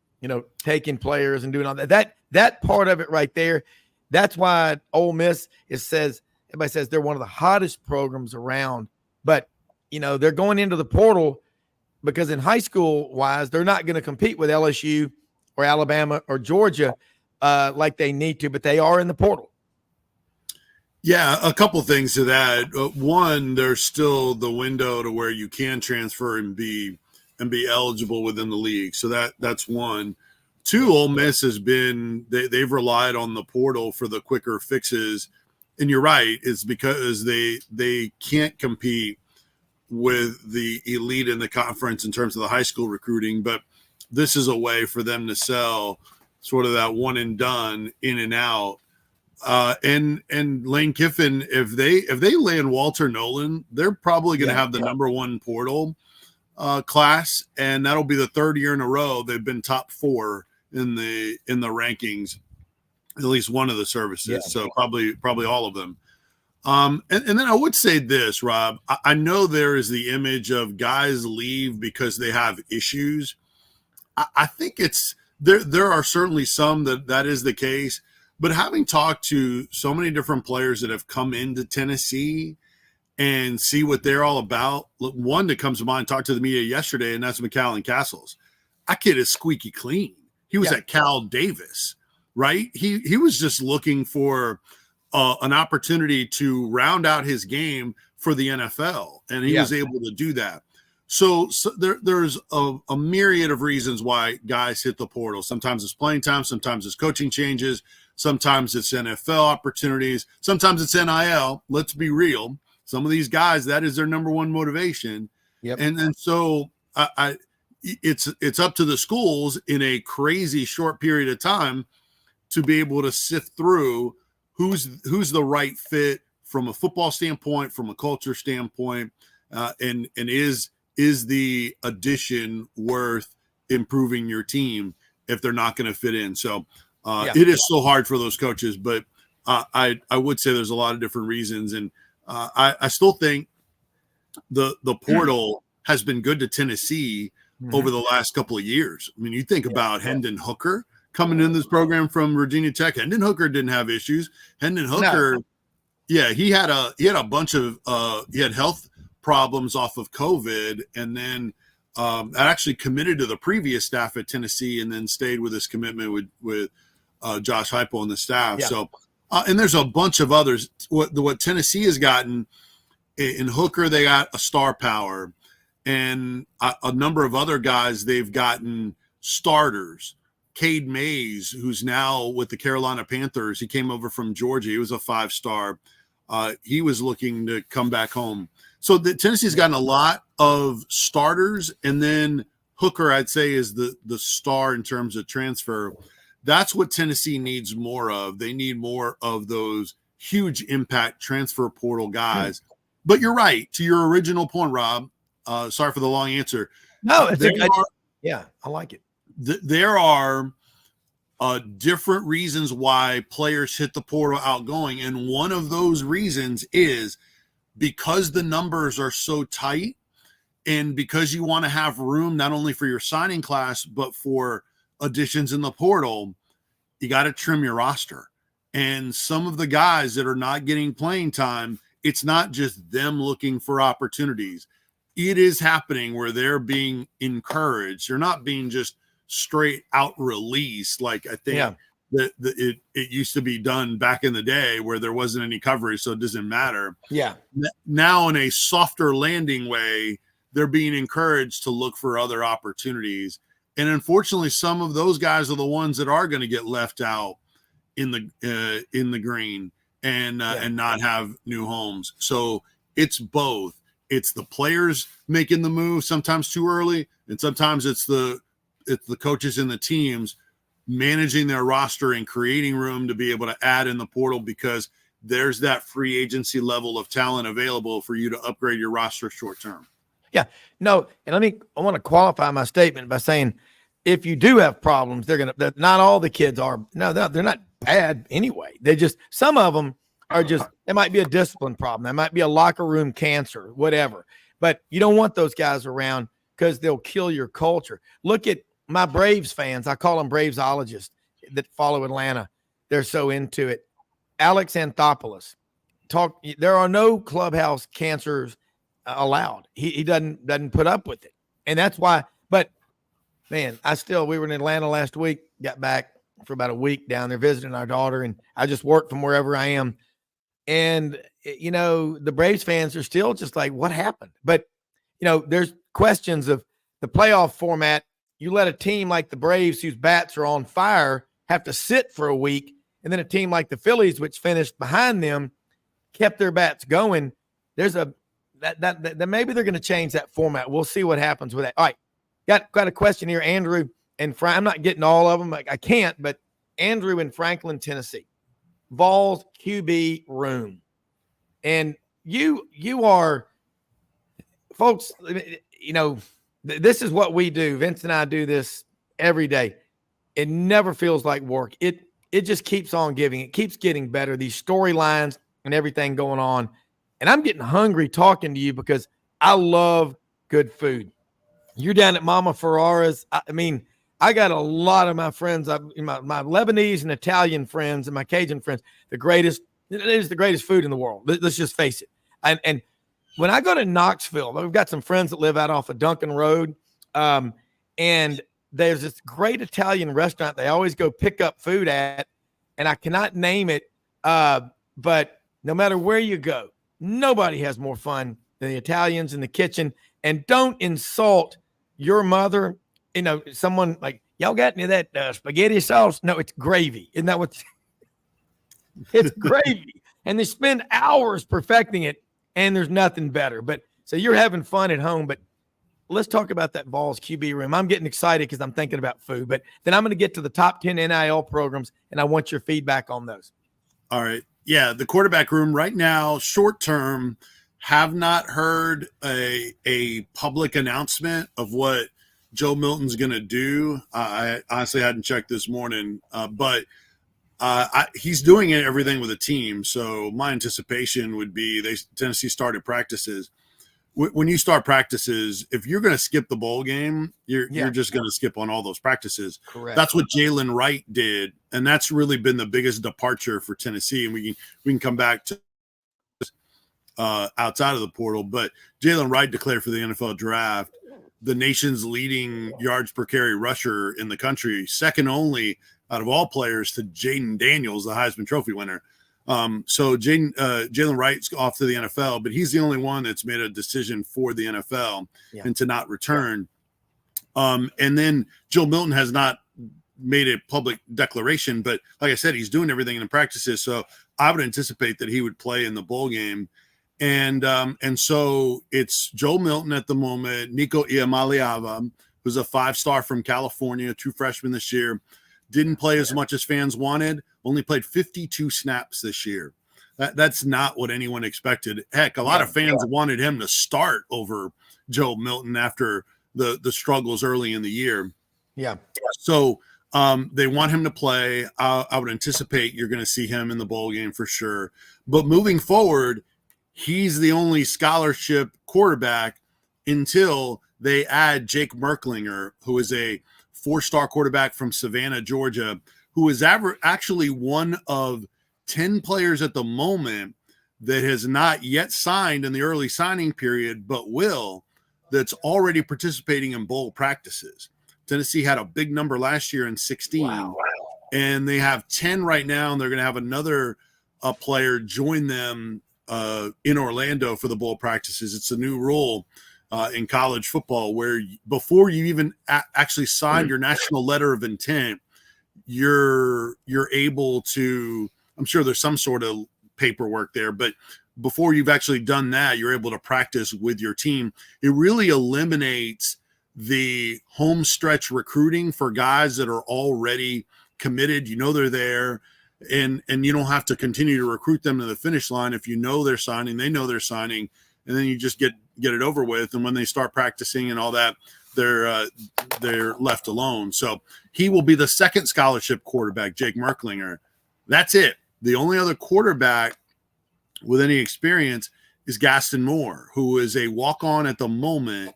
taking players and doing all that part of it right there. That's why Ole Miss everybody says they're one of the hottest programs around, but they're going into the portal because in high school wise, they're not going to compete with LSU or Alabama or Georgia like they need to, but they are in the portal. Yeah, a couple things to that. One, there's still the window to where you can transfer and be eligible within the league. So that's one. 2, Ole Miss has been they've relied on the portal for the quicker fixes. And you're right, it's because they can't compete with the elite in the conference in terms of the high school recruiting, but this is a way for them to sell sort of that one and done, in and out. And Lane Kiffin, if they land Walter Nolan, they're probably going to have the number 1 portal class, and that'll be the 3rd year in a row they've been top 4 in the rankings, at least one of the services. Yeah. So probably all of them. And then I would say this, Rob, I know there is the image of guys leave because they have issues. I think there are certainly some that is the case, but having talked to so many different players that have come into Tennessee and see what they're all about, one that comes to mind, talked to the media yesterday, and that's McAllen Castles. That kid is squeaky clean. He was at Cal Davis, right? He was just looking for an opportunity to round out his game for the NFL, and he was able to do that. So there's a myriad of reasons why guys hit the portal. Sometimes it's playing time, sometimes it's coaching changes, sometimes it's NFL opportunities, sometimes it's NIL. Let's be real. Some of these guys, that is their number 1 motivation. Yep. And so it's up to the schools in a crazy short period of time to be able to sift through who's the right fit from a football standpoint, from a culture standpoint, and is the addition worth improving your team if they're not going to fit in. So it is so hard for those coaches, but I would say there's a lot of different reasons, and I still think the portal has been good to Tennessee over the last couple of years. I mean, you think about Hendon Hooker coming in this program from Virginia Tech. Hendon Hooker didn't have issues. Hendon Hooker, he had a bunch of he had health problems off of COVID, and then actually committed to the previous staff at Tennessee, and then stayed with his commitment with Josh Heupel and the staff. Yeah. So, and there's a bunch of others. What Tennessee has gotten in Hooker, they got a star power, and a number of other guys they've gotten starters. Cade Mays, who's now with the Carolina Panthers, he came over from Georgia. He was a 5-star. He was looking to come back home. So Tennessee's gotten a lot of starters, and then Hooker, I'd say, is the star in terms of transfer. That's what Tennessee needs more of. They need more of those huge impact transfer portal guys. But you're right. To your original point, Rob, sorry for the long answer. No, yeah, I like it. There are different reasons why players hit the portal outgoing. And one of those reasons is because the numbers are so tight and because you want to have room not only for your signing class, but for additions in the portal, you got to trim your roster. And some of the guys that are not getting playing time, it's not just them looking for opportunities. It is happening where they're being encouraged. They're not being just straight out released like I think that it used to be done back in the day where there wasn't any coverage, so it doesn't matter. Yeah. Now in a softer landing way, they're being encouraged to look for other opportunities. And unfortunately, some of those guys are the ones that are going to get left out in the green and not have new homes. So it's both. It's the players making the move sometimes too early, and sometimes it's the coaches and the teams managing their roster and creating room to be able to add in the portal because there's that free agency level of talent available for you to upgrade your roster short term. Yeah, no, and I want to qualify my statement by saying if you do have problems, not all the kids are. No, they're not bad anyway. They just, some of them are just, it might be a discipline problem. That might be a locker room cancer, whatever. But you don't want those guys around because they'll kill your culture. Look at my Braves fans. I call them Bravesologists that follow Atlanta. They're so into it. Alex Anthopoulos there are no clubhouse cancers allowed. He doesn't put up with it. And that's why, but man, we were in Atlanta last week, got back for about a week down there visiting our daughter, and I just work from wherever I am. And, the Braves fans are still just like, what happened? But, there's questions of the playoff format. You let a team like the Braves, whose bats are on fire, have to sit for a week. And then a team like the Phillies, which finished behind them, kept their bats going. There's that maybe they're going to change that format. We'll see what happens with that. All right. Got a question here, Andrew and Frank. I'm not getting all of them. I can't, but Andrew in Franklin, Tennessee. Vols QB room. And you are, folks, this is what we do. Vince and I do this every day. It never feels like work. It just keeps on giving. It keeps getting better. These storylines and everything going on. And I'm getting hungry talking to you because I love good food. You're down at Mama Ferrara's. I got a lot of my friends, my Lebanese and Italian friends and my Cajun friends, it is the greatest food in the world. Let's just face it. And when I go to Knoxville, we've got some friends that live out off of Duncan Road. And there's this great Italian restaurant they always go pick up food at. And I cannot name it. But no matter where you go, nobody has more fun than the Italians in the kitchen. And don't insult your mother. Someone like, y'all got any of that spaghetti sauce? No, it's gravy. Isn't that what? It's gravy. And they spend hours perfecting it, and there's nothing better. But so you're having fun at home. But let's talk about that Vols QB room. I'm getting excited because I'm thinking about food. But then I'm going to get to the top 10 NIL programs, and I want your feedback on those. All right. Yeah, the quarterback room right now, short term, have not heard a public announcement of what Joe Milton's going to do. I honestly hadn't checked this morning, but he's doing everything with a team. So my anticipation would be Tennessee started practices. When you start practices, if you're going to skip the bowl game, you're just going to skip on all those practices. Correct. That's what Jalen Wright did, and that's really been the biggest departure for Tennessee. And we can come back to outside of the portal, but Jalen Wright declared for the NFL draft, the nation's leading yards per carry rusher in the country, second only out of all players to Jaden Daniels, the Heisman Trophy winner. So Jalen Wright's off to the NFL, but he's the only one that's made a decision for the NFL and to not return. And then Joe Milton has not made a public declaration, but like I said, he's doing everything in the practices. So I would anticipate that he would play in the bowl game. And so it's Joe Milton at the moment, Nico Iamaleava, who's a 5-star from California, true freshman this year. Didn't play as much as fans wanted, only played 52 snaps this year. That's not what anyone expected. Heck, a lot of fans wanted him to start over Joe Milton after the struggles early in the year. Yeah. So they want him to play. I would anticipate you're going to see him in the bowl game for sure. But moving forward, he's the only scholarship quarterback until they add Jake Merklinger, who is a 4-star quarterback from Savannah, Georgia, who is actually one of 10 players at the moment that has not yet signed in the early signing period, but will, that's already participating in bowl practices. Tennessee had a big number last year in 16, and they have 10 right now, and they're going to have another player join them in Orlando for the bowl practices. It's a new rule in college football where before you even actually sign your national letter of intent, you're able to, I'm sure there's some sort of paperwork there, but before you've actually done that, you're able to practice with your team. It really eliminates the home stretch recruiting for guys that are already committed. You know they're there, and you don't have to continue to recruit them to the finish line. If you know they're signing, they know they're signing, and then you just get it over with. And when they start practicing and all that, they're left alone. So he will be the second scholarship quarterback, Jake Merklinger. That's it. The only other quarterback with any experience is Gaston Moore, who is a walk-on at the moment.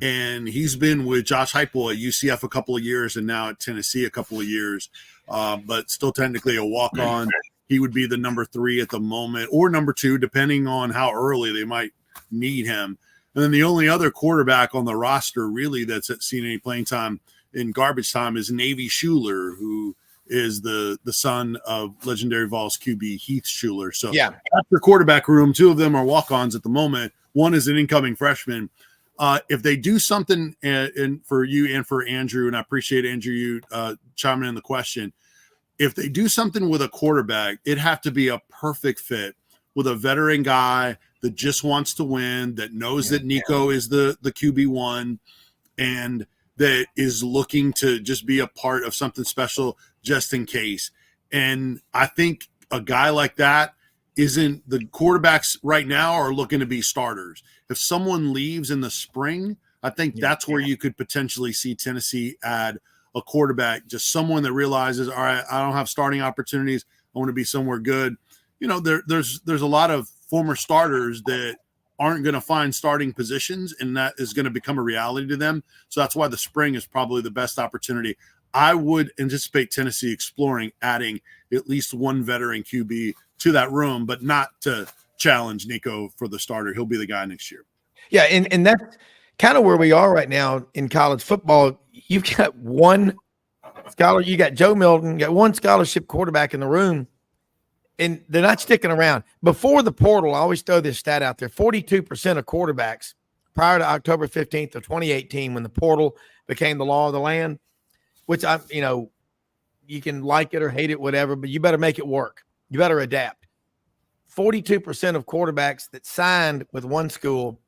And he's been with Josh Heupel at UCF a couple of years and now at Tennessee a couple of years, but still technically a walk-on. He would be the number 3 at the moment, or number 2, depending on how early they might need him. And then the only other quarterback on the roster really that's seen any playing time in garbage time is Navy Schuler, who is the son of legendary Vols QB Heath Schuler. So yeah, that's your quarterback room. 2 of them are walk-ons at the moment. One is an incoming freshman. If they do something for you and for Andrew, and I appreciate Andrew you chiming in the question, if they do something with a quarterback, it'd have to be a perfect fit with a veteran guy that just wants to win, that knows that Nico is the QB1, and that is looking to just be a part of something special just in case. And I think a guy like that isn't, the quarterbacks right now are looking to be starters. If someone leaves in the spring, I think that's where you could potentially see Tennessee add a quarterback, just someone that realizes, all right, I don't have starting opportunities. I want to be somewhere good. You know, there's a lot of former starters that aren't going to find starting positions, and that is going to become a reality to them. So that's why the spring is probably the best opportunity. I would anticipate Tennessee exploring adding at least one veteran QB to that room, but not to challenge Nico for the starter. He'll be the guy next year. Yeah, and that's kind of where we are right now in college football. You've got one scholar, you got Joe Milton, you got one scholarship quarterback in the room, and they're not sticking around. Before the portal, I always throw this stat out there, 42% of quarterbacks prior to October 15th of 2018, when the portal became the law of the land, which you can like it or hate it, whatever, but you better make it work. You better adapt. 42% of quarterbacks that signed with one school,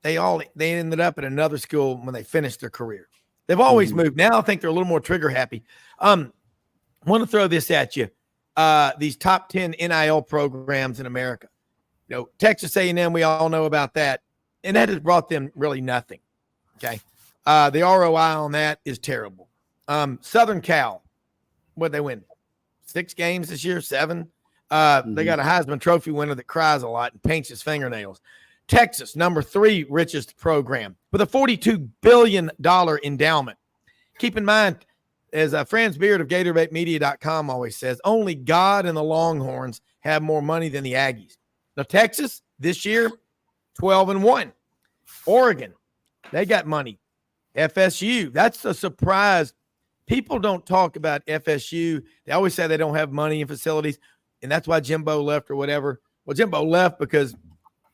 they ended up at another school when they finished their career. They've always moved. Now I think they're a little more trigger happy. I want to throw this at you. These top 10 NIL programs in America. You know, Texas A&M, we all know about that, and that has brought them really nothing. Okay. The ROI on that is terrible. Southern Cal, what'd they win? 6 games this year, 7. They got a Heisman Trophy winner that cries a lot and paints his fingernails. Texas, number 3 richest program with a $42 billion endowment. Keep in mind, as Franz Beard of GatorbaitMedia.com always says, only God and the Longhorns have more money than the Aggies. Now, Texas, this year, 12-1. Oregon, they got money. FSU, that's a surprise. People don't talk about FSU. They always say they don't have money and facilities, and that's why Jimbo left or whatever. Well, Jimbo left because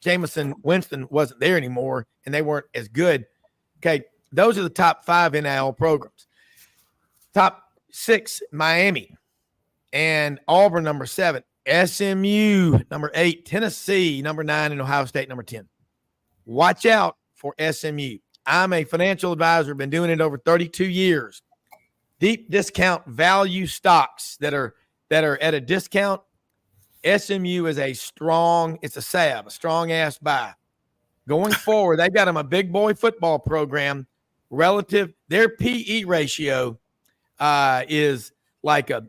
Jameson Winston wasn't there anymore, and they weren't as good. Okay, those are the top 5 NIL programs. Top 6, Miami, and Auburn, number 7. SMU, number 8. Tennessee, number 9, and Ohio State, number 10. Watch out for SMU. I'm a financial advisor, been doing it over 32 years. Deep discount value stocks that are at a discount. SMU is a strong ass buy. Going forward, they've got them a big boy football program. Relative, their PE ratio is like a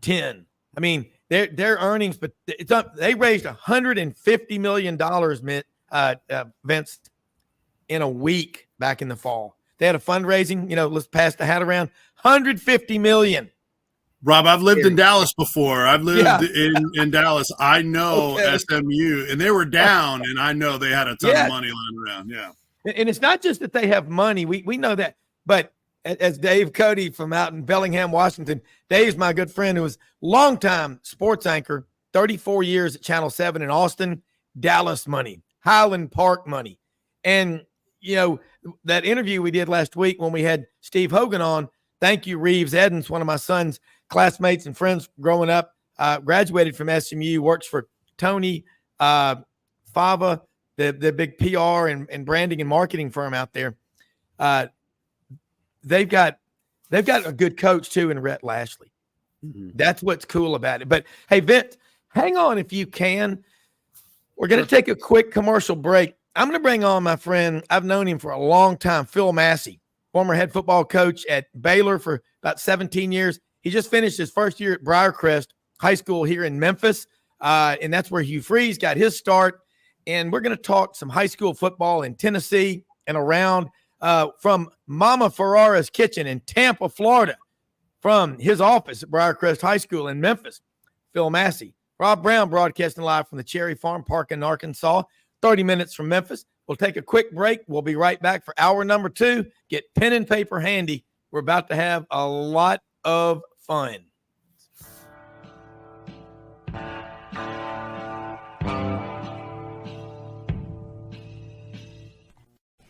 10. I mean, their earnings, but it's up. They raised $150 million, Vince, in a week back in the fall. They had a fundraising, let's pass the hat around, $150 million. Rob, I've lived in Dallas before. I've lived in Dallas. I know SMU, and they were down, and I know they had a ton of money lying around. Yeah. And it's not just that they have money. We know that. But as Dave Cody from out in Bellingham, Washington, Dave's my good friend who was longtime sports anchor, 34 years at Channel 7 in Austin, Dallas money, Highland Park money. And, that interview we did last week when we had Steve Hogan on, thank you, Reeves Edens, one of my son's classmates and friends growing up, graduated from SMU, works for Tony Fava, the big PR and branding and marketing firm out there. They've got a good coach too in Rhett Lashley. Mm-hmm. That's what's cool about it. But hey, Vince, hang on if you can. We're going to take a quick commercial break. I'm going to bring on my friend. I've known him for a long time, Phil Massey, former head football coach at Baylor for about 17 years. He just finished his first year at Briarcrest High School here in Memphis, and that's where Hugh Freeze got his start. And we're going to talk some high school football in Tennessee and around from Mama Ferrara's kitchen in Tampa, Florida, from his office at Briarcrest High School in Memphis. Phil Massey, Rob Browne broadcasting live from the Cherry Farm Park in Arkansas, 30 minutes from Memphis. We'll take a quick break. We'll be right back for hour number 2. Get pen and paper handy. We're about to have a lot of fun.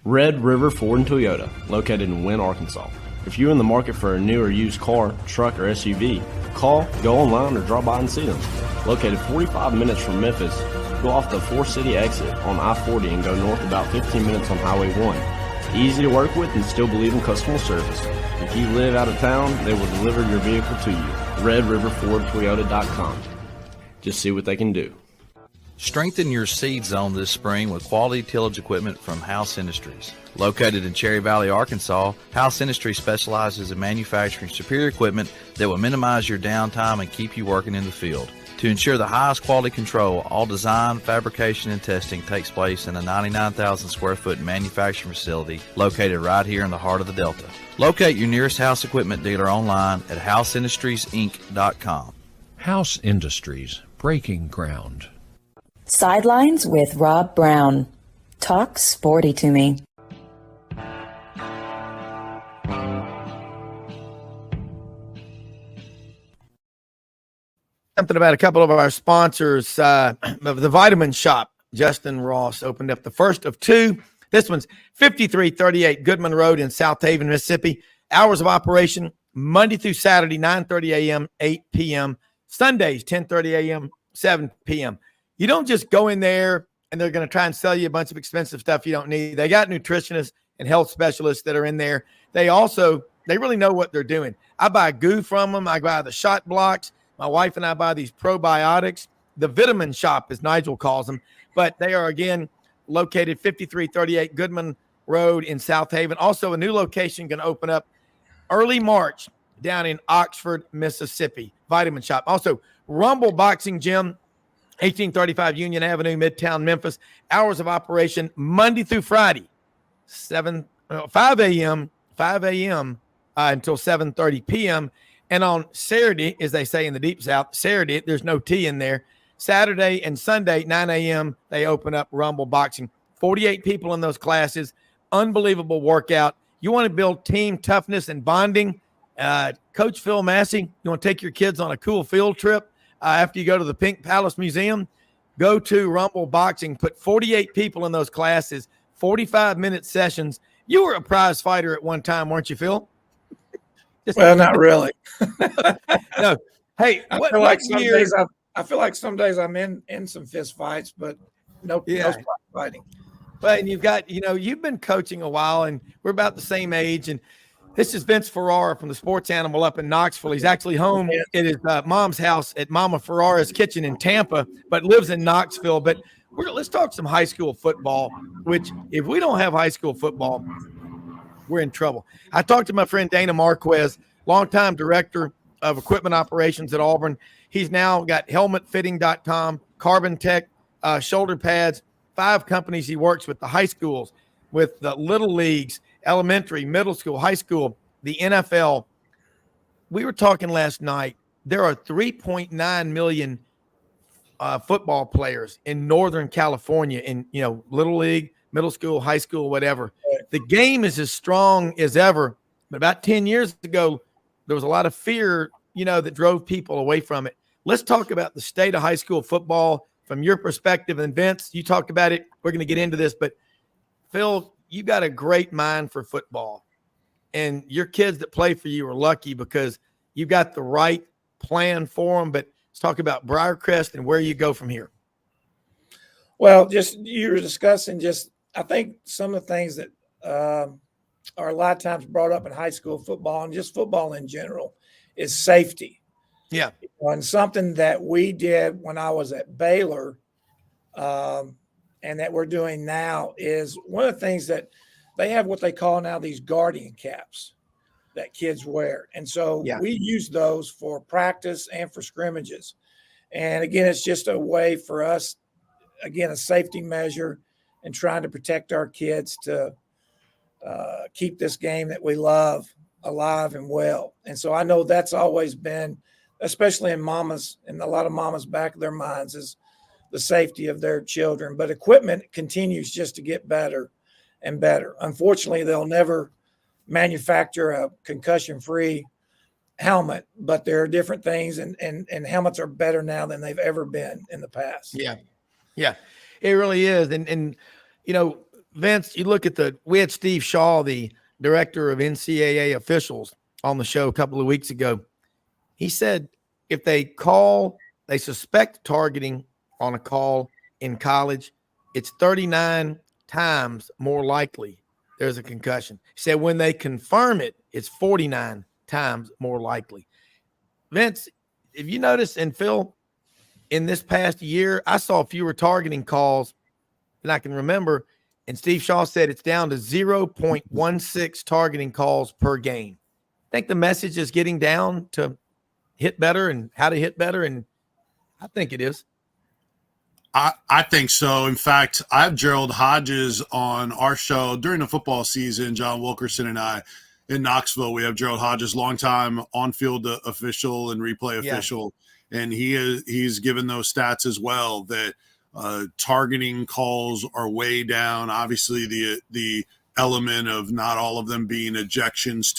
Red River Ford and Toyota, located in Wynne, Arkansas. If you're in the market for a new or used car, truck, or SUV, call, go online, or drop by and see them. Located 45 minutes from Memphis, go off the 4 City exit on I-40 and go north about 15 minutes on Highway 1. Easy to work with and still believe in customer service. If you live out of town, they will deliver your vehicle to you. RedRiverFordToyota.com. Just see what they can do. Strengthen your seed zone this spring with quality tillage equipment from House Industries. Located in Cherry Valley, Arkansas, House Industries specializes in manufacturing superior equipment that will minimize your downtime and keep you working in the field. To ensure the highest quality control, all design, fabrication, and testing takes place in a 99,000 square foot manufacturing facility located right here in the heart of the Delta. Locate your nearest House equipment dealer online at houseindustriesinc.com. House Industries, breaking ground. Sidelines with Rob Browne. Talk sporty to me. Something about a couple of our sponsors of the Vitamin Shop. Justin Ross opened up the first of 2. This one's 5338 Goodman Road in South Haven, Mississippi. Hours of operation, Monday through Saturday, 9:30 a.m., 8 p.m. Sundays, 10:30 a.m., 7 p.m. You don't just go in there and they're going to try and sell you a bunch of expensive stuff you don't need. They got nutritionists and health specialists that are in there. They really know what they're doing. I buy goo from them. I buy the shot blocks. My wife and I buy these probiotics. The Vitamin Shop, as Nigel calls them. But they are, again, located 5338 Goodman Road in South Haven. Also, a new location going to open up early March down in Oxford, Mississippi. Vitamin Shop. Also, Rumble Boxing Gym, 1835 Union Avenue, Midtown, Memphis. Hours of operation Monday through Friday, 5 a.m. Until 7:30 p.m. And on Saturday, as they say in the Deep South, Saturday, there's no T in there. Saturday and Sunday, 9 a.m., they open up Rumble Boxing. 48 people in those classes. Unbelievable workout. You want to build team toughness and bonding? Coach Phil Massey, you want to take your kids on a cool field trip after you go to the Pink Palace Museum? Go to Rumble Boxing. Put 48 people in those classes, 45-minute sessions. You were a prize fighter at one time, weren't you, Phil? Well, not really. No. Hey, I feel like some days I'm in some fist fights, but no spot fighting. Well, and you've got, you've been coaching a while, and we're about the same age. And this is Vince Ferrara from the Sports Animal up in Knoxville. He's actually home at his mom's house at Mama Ferrara's kitchen in Tampa, but lives in Knoxville. But let's talk some high school football, which if we don't have high school football, we're in trouble. I talked to my friend Dana Marquez, longtime director of equipment operations at Auburn. He's now got helmetfitting.com, Carbon Tech, shoulder pads, 5 companies he works with, the high schools, with the little leagues, elementary, middle school, high school, the NFL. We were talking last night. There are 3.9 million football players in Northern California in, little league, middle school, high school, whatever. The game is as strong as ever. But about 10 years ago, there was a lot of fear, that drove people away from it. Let's talk about the state of high school football from your perspective. And Vince, you talked about it. We're going to get into this, but Phil, you got a great mind for football, and your kids that play for you are lucky because you got the right plan for them. But let's talk about Briarcrest and where you go from here. Well, just you were discussing I think some of the things that are a lot of times brought up in high school football and just football in general is safety. Yeah. And something that we did when I was at Baylor and that we're doing now is one of the things that they have what they call now these guardian caps that kids wear. And so we use those for practice and for scrimmages. And again, it's just a way for us, again, a safety measure and trying to protect our kids to keep this game that we love alive and well. And so I know that's always been, especially in mamas and a lot of mamas' back of their minds, is the safety of their children. But equipment continues just to get better and better. Unfortunately, they'll never manufacture a concussion-free helmet, but there are different things, and helmets are better now than they've ever been in the past. Yeah, it really is. And Vince, you look at we had Steve Shaw, the director of NCAA officials, on the show a couple of weeks ago. He said if they suspect targeting on a call in college, it's 39 times more likely there's a concussion. He said when they confirm it, it's 49 times more likely. Vince, if you notice, and Phil, in this past year, I saw fewer targeting calls than I can remember. And Steve Shaw said it's down to 0.16 targeting calls per game. I think the message is getting down to hit better and how to hit better. And I think it is. I think so. In fact, I have Gerald Hodges on our show during the football season, John Wilkerson and I in Knoxville. We have Gerald Hodges, longtime on-field official and replay official. And he's given those stats as well, that targeting calls are way down. Obviously, the element of not all of them being ejections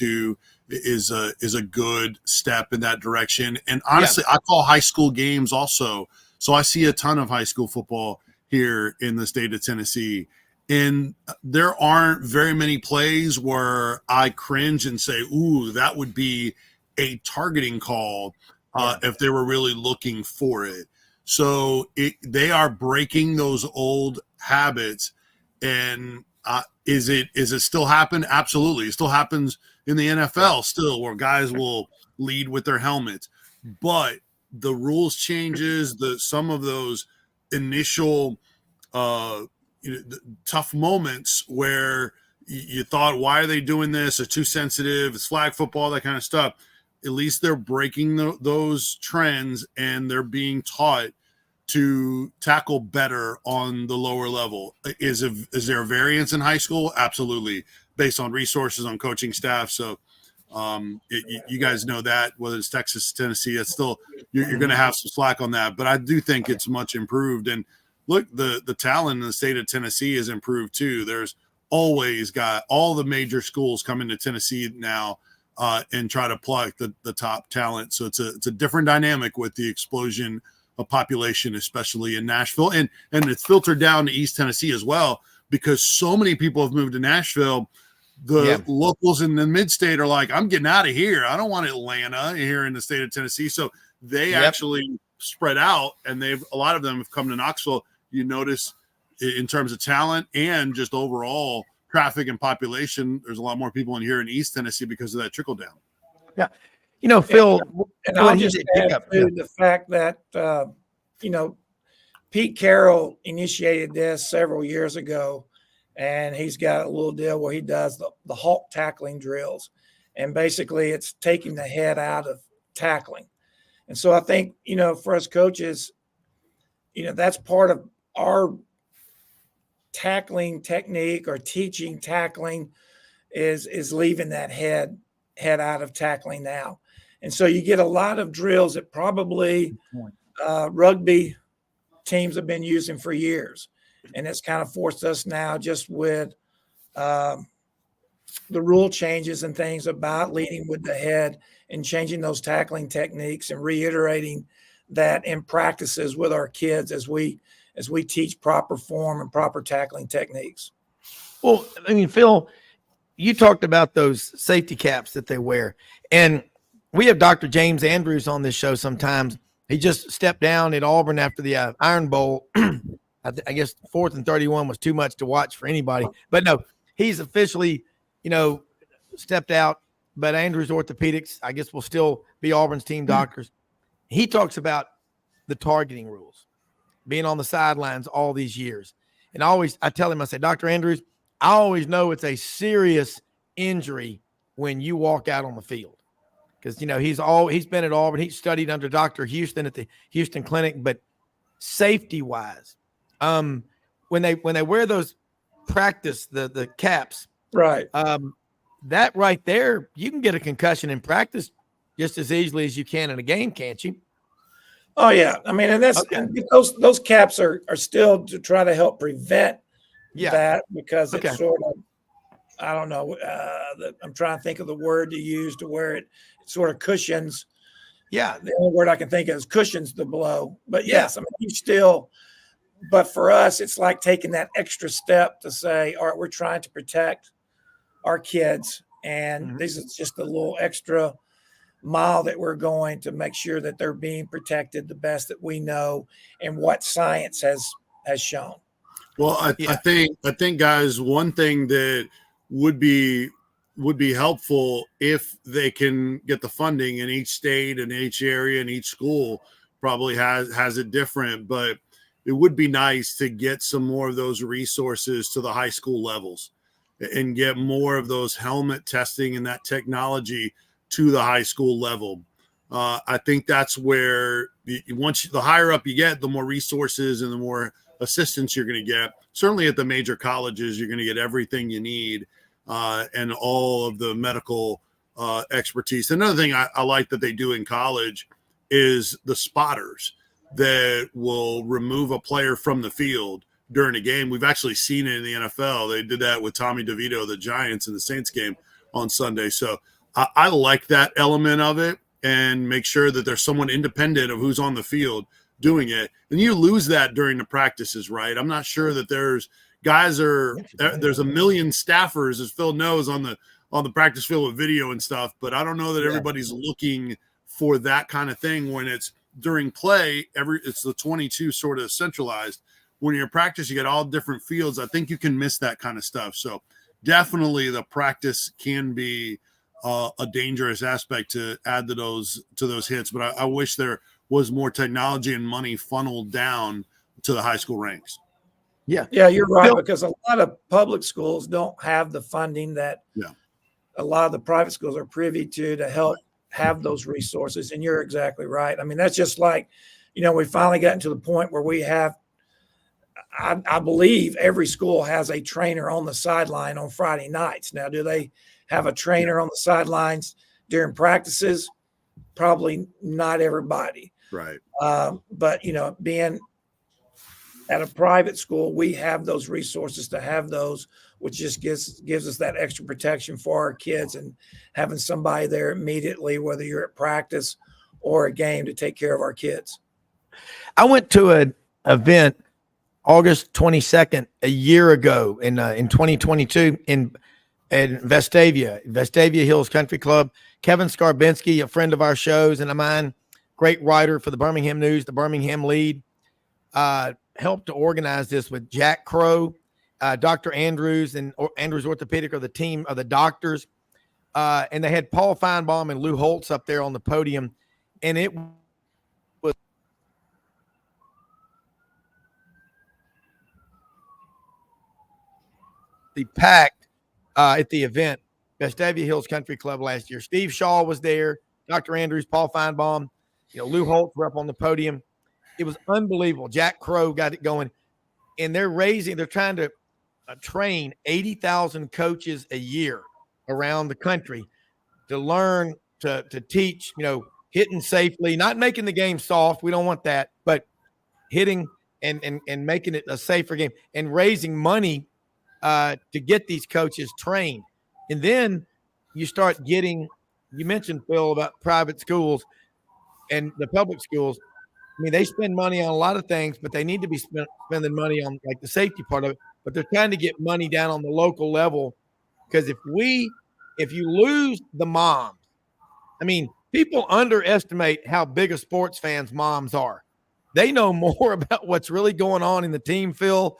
is a good step in that direction. And honestly, I call high school games also. So I see a ton of high school football here in the state of Tennessee. And there aren't very many plays where I cringe and say, ooh, that would be a targeting call if they were really looking for it. So they are breaking those old habits. And is it still happen? Absolutely. It still happens in the NFL still, where guys will lead with their helmets. But the rules changes, some of those initial tough moments where you thought, why are they doing this? It's too sensitive. It's flag football, that kind of stuff. At least they're breaking those trends, and they're being taught to tackle better on the lower level. Is there a variance in high school? Absolutely, based on resources, on coaching staff. So you guys know that, whether it's Texas, Tennessee, it's still you're going to have some slack on that. But I do think it's much improved. And look, the talent in the state of Tennessee has improved too. There's always got all the major schools coming to Tennessee now and try to pluck the top talent. So it's a different dynamic with the explosion of population, especially in Nashville. And it's filtered down to East Tennessee as well, because so many people have moved to Nashville. The locals in the mid-state are like, I'm getting out of here. I don't want Atlanta here in the state of Tennessee. So they actually spread out, and a lot of them have come to Knoxville. You notice in terms of talent and just overall traffic and population. There's a lot more people in here in East Tennessee because of that trickle down. Yeah. You know, Phil, and I'll just add to the fact that, you know, Pete Carroll initiated this several years ago, and he's got a little deal where he does the Hawk tackling drills. And basically it's taking the head out of tackling. And so I think, you know, for us coaches, you know, that's part of our tackling technique or teaching tackling is leaving that head out of tackling now. And so you get a lot of drills that probably rugby teams have been using for years. And it's kind of forced us now just with the rule changes and things about leading with the head and changing those tackling techniques and reiterating that in practices with our kids as we teach proper form and proper tackling techniques. Well, I mean, Phil, you talked about those safety caps that they wear, and we have Dr. James Andrews on this show sometimes. He just stepped down at Auburn after the Iron Bowl. I guess 4th and 31 was too much to watch for anybody, but no, he's officially, you know, stepped out. But Andrews Orthopedics, I guess, will still be Auburn's team doctors. He talks about the targeting rules, being on the sidelines all these years. And I tell him, I say, Dr. Andrews, I always know it's a serious injury when you walk out on the field. Because, you know, he's been at Auburn. He studied under Dr. Houston at the Houston Clinic. But safety-wise, when they wear those practice, the caps, right, that right there, you can get a concussion in practice just as easily as you can in a game, can't you? Oh yeah, I mean, and that's and those caps are still to try to help prevent that because it's sort of, I don't know, I'm trying to think of the word to use to where it sort of cushions. Yeah, the only word I can think of is cushions the blow. But yes, I mean, you still. But for us, it's like taking that extra step to say, all right, we're trying to protect our kids, and this is just a little extra mile that we're going to make sure that they're being protected the best that we know and what science has shown. Well, I think guys, one thing that would be helpful if they can get the funding in each state and each area and each school probably has it different, but it would be nice to get some more of those resources to the high school levels and get more of those helmet testing and that technology to the high school level. I think that's where the higher up you get, the more resources and the more assistance you're going to get. Certainly at the major colleges, you're going to get everything you need and all of the medical expertise. Another thing I like that they do in college is the spotters that will remove a player from the field during a game. We've actually seen it in the NFL. They did that with Tommy DeVito, the Giants, in the Saints game on Sunday. So I like that element of it and make sure that there's someone independent of who's on the field doing it. And you lose that during the practices, right? I'm not sure that there's a million staffers, as Phil knows, on the practice field with video and stuff, but I don't know that everybody's looking for that kind of thing when it's during play. It's the 22 sort of centralized. When you're in practice, you get all different fields. I think you can miss that kind of stuff. So definitely the practice can be a dangerous aspect to add to those hits. But I wish there was more technology and money funneled down to the high school ranks. Yeah, you're right, because a lot of public schools don't have the funding that a lot of the private schools are privy to help have those resources. And you're exactly right. I mean, that's just like, you know, we finally gotten to the point where we have, I believe every school has a trainer on the sideline on Friday nights. Now, do they have a trainer on the sidelines during practices? Probably not everybody. Right. But, you know, being at a private school, we have those resources to have those, which just gives us that extra protection for our kids, and having somebody there immediately, whether you're at practice or a game, to take care of our kids. I went to an event August 22nd a year ago in 2022 in Vestavia Hills Country Club. Kevin Skarbinski, a friend of our shows and of mine, great writer for the Birmingham News, the Birmingham Lead. helped to organize this with Jack Crow, Dr. Andrews, and Andrews Orthopedic are the team of the doctors. And they had Paul Feinbaum and Lou Holtz up there on the podium. And it was packed at the event, Vestavia Hills Country Club last year. Steve Shaw was there, Dr. Andrews, Paul Feinbaum, Lou Holtz were up on the podium. It was unbelievable. Jack Crow got it going. And they're trying to train 80,000 coaches a year around the country to learn to teach, hitting safely, not making the game soft. We don't want that, but hitting and making it a safer game and raising money to get these coaches trained. And then you start getting, you mentioned, Phil, about private schools and the public schools. I mean, they spend money on a lot of things, but they need to be spending money on like the safety part of it. But they're trying to get money down on the local level, because if you lose the moms, I mean, people underestimate how big of sports fans moms are. They know more about what's really going on in the team, Phil,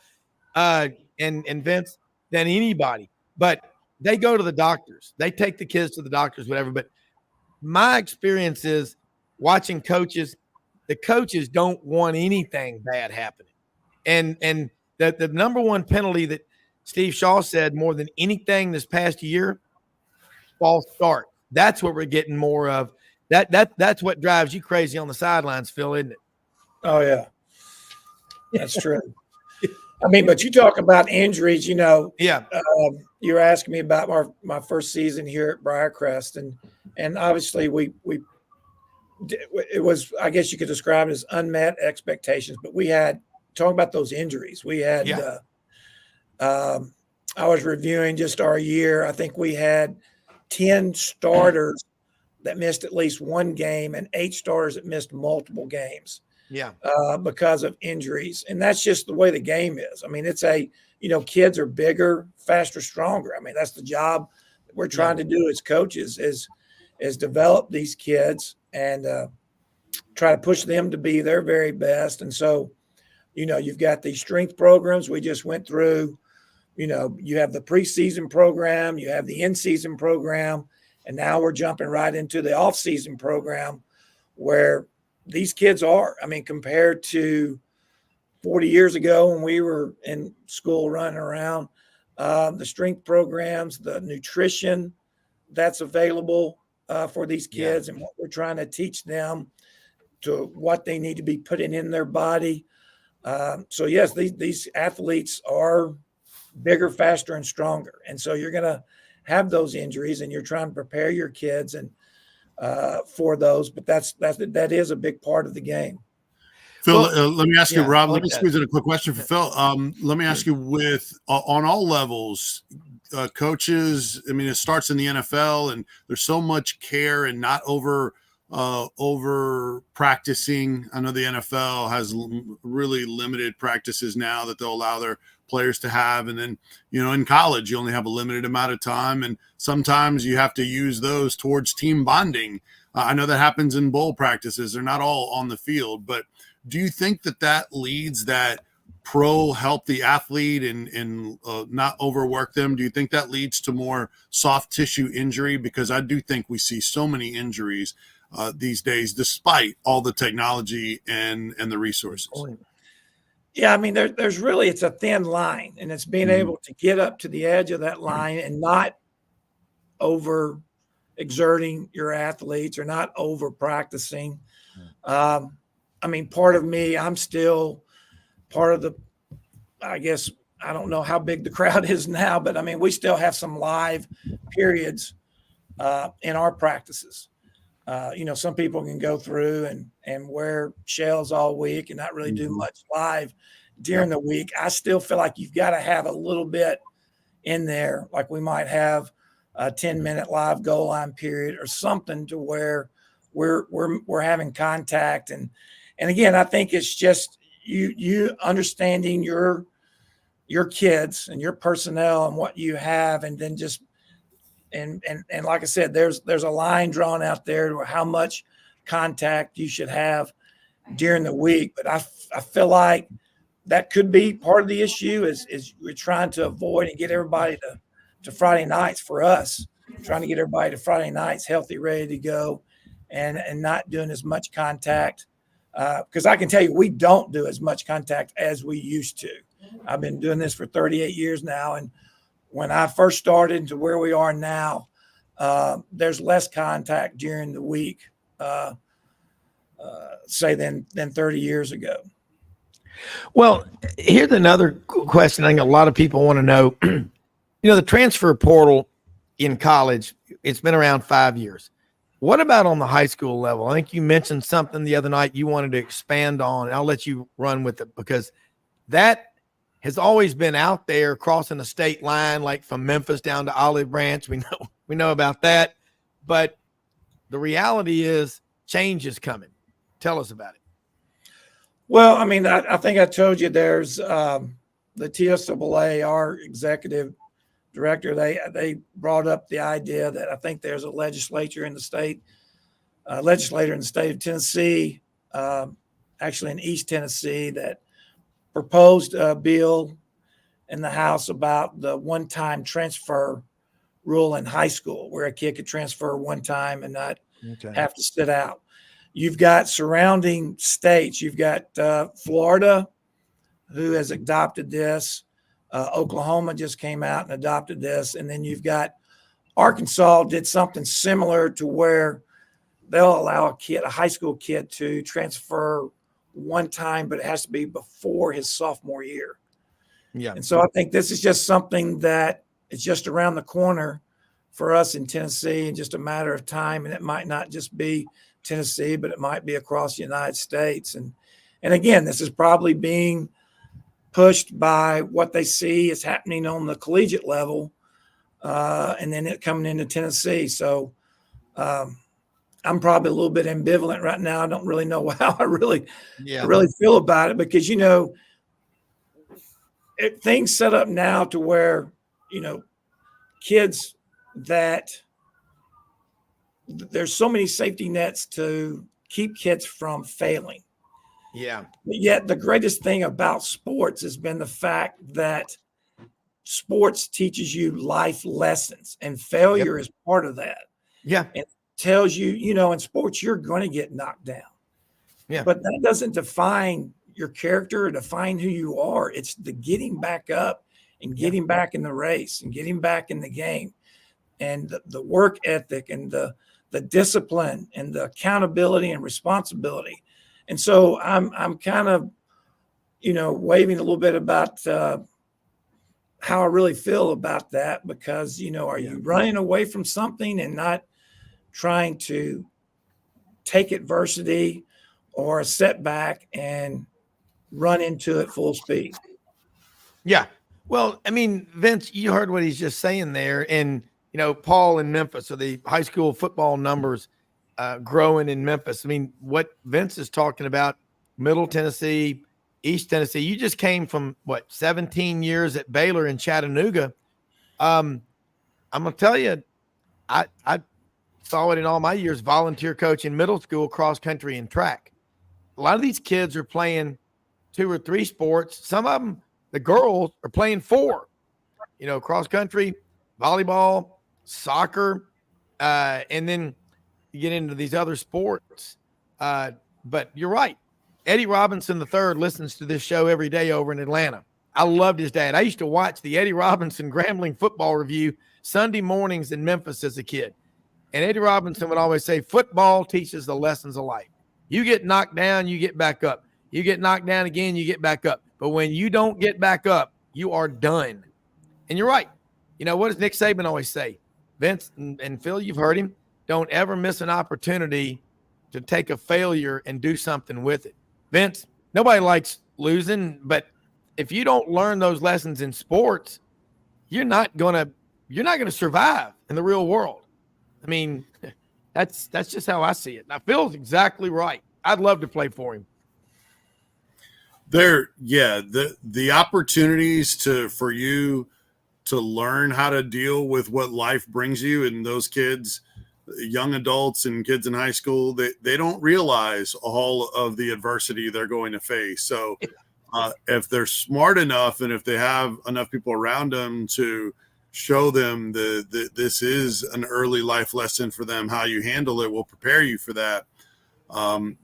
and Vince, than anybody. But they go to the doctors. They take the kids to the doctors, whatever. But my experience is watching coaches, the coaches don't want anything bad happening. And the number one penalty that Steve Shaw said more than anything this past year, false start. That's what we're getting more of. That's what drives you crazy on the sidelines, Phil, isn't it? Oh, yeah. That's true. I mean, but you talk about injuries, Yeah. You're asking me about my first season here at Briarcrest, and obviously it was, I guess you could describe it as unmet expectations, but we had, talking about those injuries, we had, I was reviewing just our year. I think we had 10 starters that missed at least one game and 8 starters that missed multiple games. Yeah. Because of injuries. And that's just the way the game is. I mean, it's kids are bigger, faster, stronger. I mean, that's the job that we're trying to do as coaches is develop these kids and try to push them to be their very best. And so, you've got these strength programs we just went through. You have the preseason program, you have the in-season program, and now we're jumping right into the off-season program where these kids are. I mean, compared to 40 years ago when we were in school running around, the strength programs, the nutrition that's available for these kids and what we're trying to teach them to what they need to be putting in their body. So, yes, these athletes are bigger, faster, and stronger. And so you're going to have those injuries, and you're trying to prepare your kids and for those. But that is a big part of the game. Phil, let me ask you, Rob. like Let me squeeze in a quick question for Phil. Let me ask you, with on all levels, coaches. I mean, it starts in the NFL, and there's so much care and not over practicing. I know the NFL has really limited practices now that they'll allow their players to have. And then, in college, you only have a limited amount of time. And sometimes you have to use those towards team bonding. I know that happens in bowl practices. They're not all on the field. But do you think that leads that pro help the athlete and not overwork them? Do you think that leads to more soft tissue injury? Because I do think we see so many injuries these days, despite all the technology and the resources. Yeah, I mean, there's really, it's a thin line, and it's being able to get up to the edge of that line and not over exerting your athletes or not over practicing. I mean, part of me, I'm still part of the, I guess, I don't know how big the crowd is now, but I mean, we still have some live periods in our practices. Some people can go through and wear shells all week and not really do much live during the week. I still feel like you've got to have a little bit in there, like we might have a 10-minute live goal line period or something to where we're having contact. And again, I think it's just you understanding your kids and your personnel and what you have, and then just and like I said, there's a line drawn out there to how much contact you should have during the week. But I feel like that could be part of the issue is we're trying to avoid and get everybody to Friday nights for us, trying to get everybody to Friday nights healthy, ready to go, and not doing as much contact. Because I can tell you, we don't do as much contact as we used to. I've been doing this for 38 years now. And when I first started to where we are now, there's less contact during the week, say, than 30 years ago. Well, here's another question I think a lot of people want to know. The transfer portal in college, it's been around 5 years. What about on the high school level? I think you mentioned something the other night you wanted to expand on, and I'll let you run with it because that has always been out there crossing the state line, like from Memphis down to Olive Branch. We know about that, but the reality is change is coming. Tell us about it. Well, I mean, I think I told you there's the TSAA, our executive director, they brought up the idea that I think there's a legislator in the state of Tennessee, actually in East Tennessee, that proposed a bill in the House about the one-time transfer rule in high school, where a kid could transfer one time and not have to sit out. You've got surrounding states. You've got Florida, who has adopted this. Oklahoma just came out and adopted this. And then you've got Arkansas did something similar to where they'll allow a high school kid to transfer one time, but it has to be before his sophomore year. Yeah. And so I think this is just something that is just around the corner for us in Tennessee in just a matter of time. And it might not just be Tennessee, but it might be across the United States. And again, this is probably being pushed by what they see is happening on the collegiate level, and then it coming into Tennessee. So I'm probably a little bit ambivalent right now. I don't really know how I really feel about it because, things set up now to where, kids that there's so many safety nets to keep kids from failing. Yeah. But yet the greatest thing about sports has been the fact that sports teaches you life lessons, and failure is part of that. Yeah. It tells you, in sports, you're going to get knocked down. Yeah. But that doesn't define your character or define who you are. It's the getting back up and getting back in the race and getting back in the game, and the work ethic and the discipline and the accountability and responsibility. And so I'm kind of, waving a little bit about how I really feel about that because, are you running away from something and not trying to take adversity or a setback and run into it full speed? Yeah. Well, I mean, Vince, you heard what he's just saying there. And, Paul in Memphis, so the high school football numbers growing in Memphis. I mean, what Vince is talking about, Middle Tennessee, East Tennessee, you just came from 17 years at Baylor in Chattanooga. I'm going to tell you, I saw it in all my years, volunteer coach in middle school, cross country and track. A lot of these kids are playing 2 or 3 sports. Some of them, the girls, are playing 4, cross country, volleyball, soccer, and then you get into these other sports. But you're right. Eddie Robinson III listens to this show every day over in Atlanta. I loved his dad. I used to watch the Eddie Robinson Grambling Football Review Sunday mornings in Memphis as a kid. And Eddie Robinson would always say, football teaches the lessons of life. You get knocked down, you get back up. You get knocked down again, you get back up. But when you don't get back up, you are done. And you're right. What does Nick Saban always say? Vince and Phil, you've heard him. Don't ever miss an opportunity to take a failure and do something with it. Vince, nobody likes losing, but if you don't learn those lessons in sports, you're not gonna survive in the real world. I mean, that's just how I see it. Now, Phil's exactly right. I'd love to play for him. The opportunities for you to learn how to deal with what life brings you, and those kids, young adults and kids in high school, they don't realize all of the adversity they're going to face. So if they're smart enough and if they have enough people around them to show them that this is an early life lesson for them, how you handle it will prepare you for that.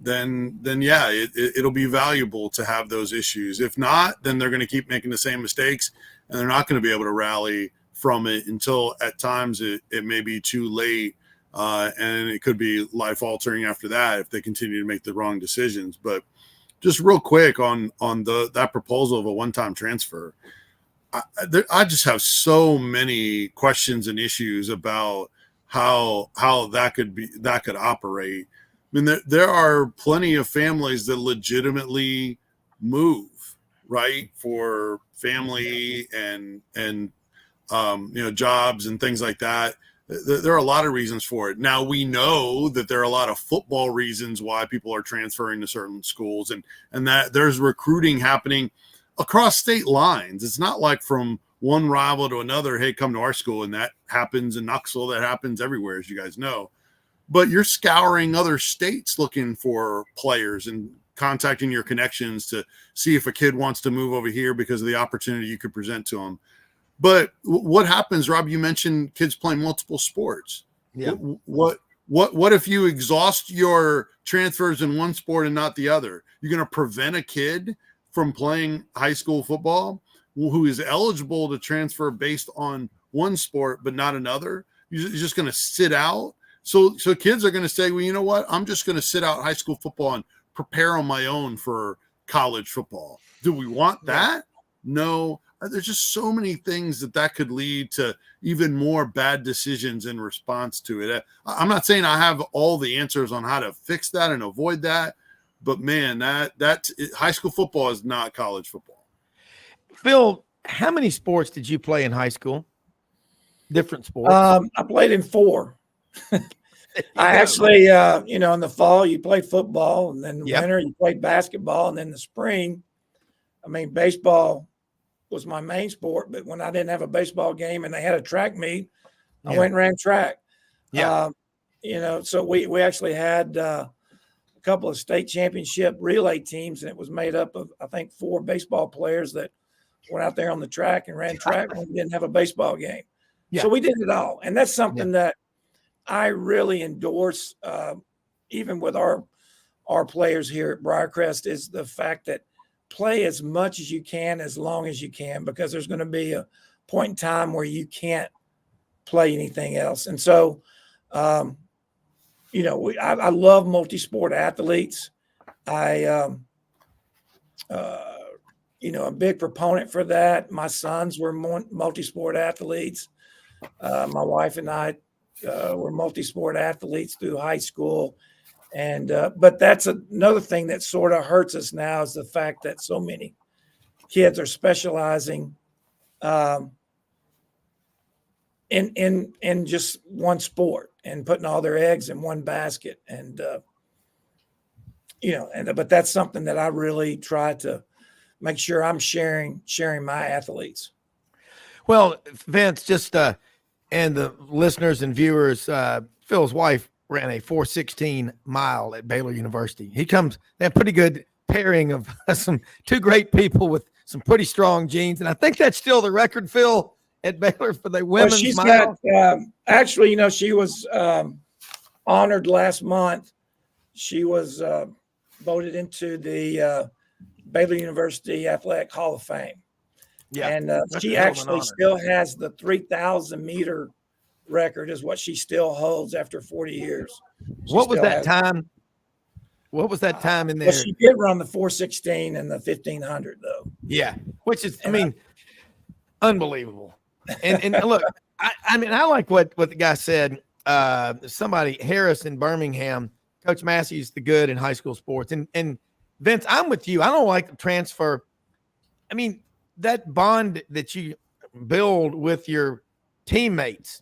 Then yeah, it'll be valuable to have those issues. If not, then they're going to keep making the same mistakes, and they're not going to be able to rally from it until at times it may be too late, and it could be life altering after that if they continue to make the wrong decisions. But just real quick on that proposal of a one-time transfer, I just have so many questions and issues about how that could operate. I mean, there are plenty of families that legitimately move, right, for family and jobs and things like that. There are a lot of reasons for it. Now, we know that there are a lot of football reasons why people are transferring to certain schools, and that there's recruiting happening across state lines. It's not like from one rival to another, hey, come to our school, and that happens in Knoxville. That happens everywhere, as you guys know. But you're scouring other states looking for players and contacting your connections to see if a kid wants to move over here because of the opportunity you could present to them. But what happens, Rob? You mentioned kids playing multiple sports. Yeah. What if you exhaust your transfers in one sport and not the other? You're going to prevent a kid from playing high school football who is eligible to transfer based on one sport but not another? You're just going to sit out. So kids are going to say, well, you know what? I'm just going to sit out high school football and prepare on my own for college football. Do we want that? No. There's just so many things that could lead to even more bad decisions in response to it. I'm not saying I have all the answers on how to fix that and avoid that, but man, that high school football is not college football. Phil, how many sports did you play in high school? Different sports? I played in 4. I actually, in the fall, you played football, and then the winter, you played basketball, and then the spring, baseball was my main sport. But when I didn't have a baseball game and they had a track meet, I went and ran track. Yeah. So we actually had a couple of state championship relay teams, and it was made up of, I think, 4 baseball players that went out there on the track and ran track when we didn't have a baseball game. Yeah. So we did it all. And that's something that I really endorse, even with our players here at Briarcrest, is the fact that play as much as you can, as long as you can, because there's going to be a point in time where you can't play anything else. And so, I love multi-sport athletes. I'm a big proponent for that. My sons were multi-sport athletes. My wife and I were multi-sport athletes through high school. And but that's another thing that sort of hurts us now, is the fact that so many kids are specializing in just one sport and putting all their eggs in one basket. And but that's something that I really try to make sure I'm sharing my athletes. Well, Vince, just and the listeners and viewers, Phil's wife ran a 4:16 mile at Baylor University. They have a pretty good pairing of some 2 great people with some pretty strong genes. And I think that's still the record, Phil, at Baylor for the women's mile. Actually, she was honored last month. She was voted into the Baylor University Athletic Hall of Fame. Yeah. And she actually still has the 3,000 meter record, is what she still holds after 40 years. What was that time? What was that time in there? Well, she did run the 4:16 and the 1,500 though. Yeah. Which is, unbelievable. And look, I like what the guy said. Harris in Birmingham, Coach Massey is the good in high school sports. And Vince, I'm with you. I don't like the transfer. That bond that you build with your teammates.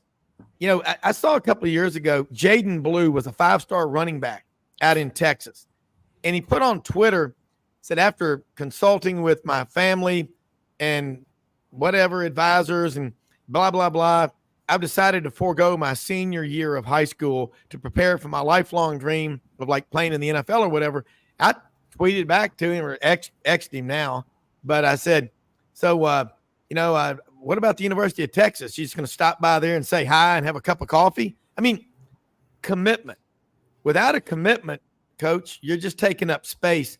I saw a couple of years ago, Jaden Blue was a 5-star running back out in Texas. And he put on Twitter, said, after consulting with my family and whatever advisors and blah, blah, blah, I've decided to forego my senior year of high school to prepare for my lifelong dream of playing in the NFL or whatever. I tweeted back to him, or X'd him now, But I said, so, what about the University of Texas? She's going to stop by there and say hi and have a cup of coffee. I mean, commitment. Without a commitment, Coach, you're just taking up space.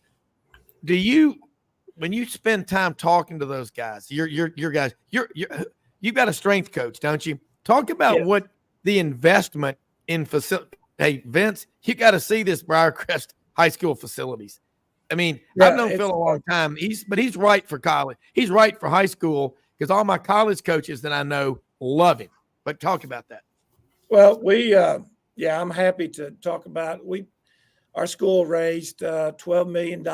When you spend time talking to those guys, your guys, you've got a strength coach, don't you? Talk about what the investment in facility. Hey, Vince, you got to see this Briarcrest High School facilities. I mean, I've known Phil a long time. He's right for college. He's right for high school because all my college coaches that I know love him. But talk about that. Well, I'm happy to talk about our school raised $12 million,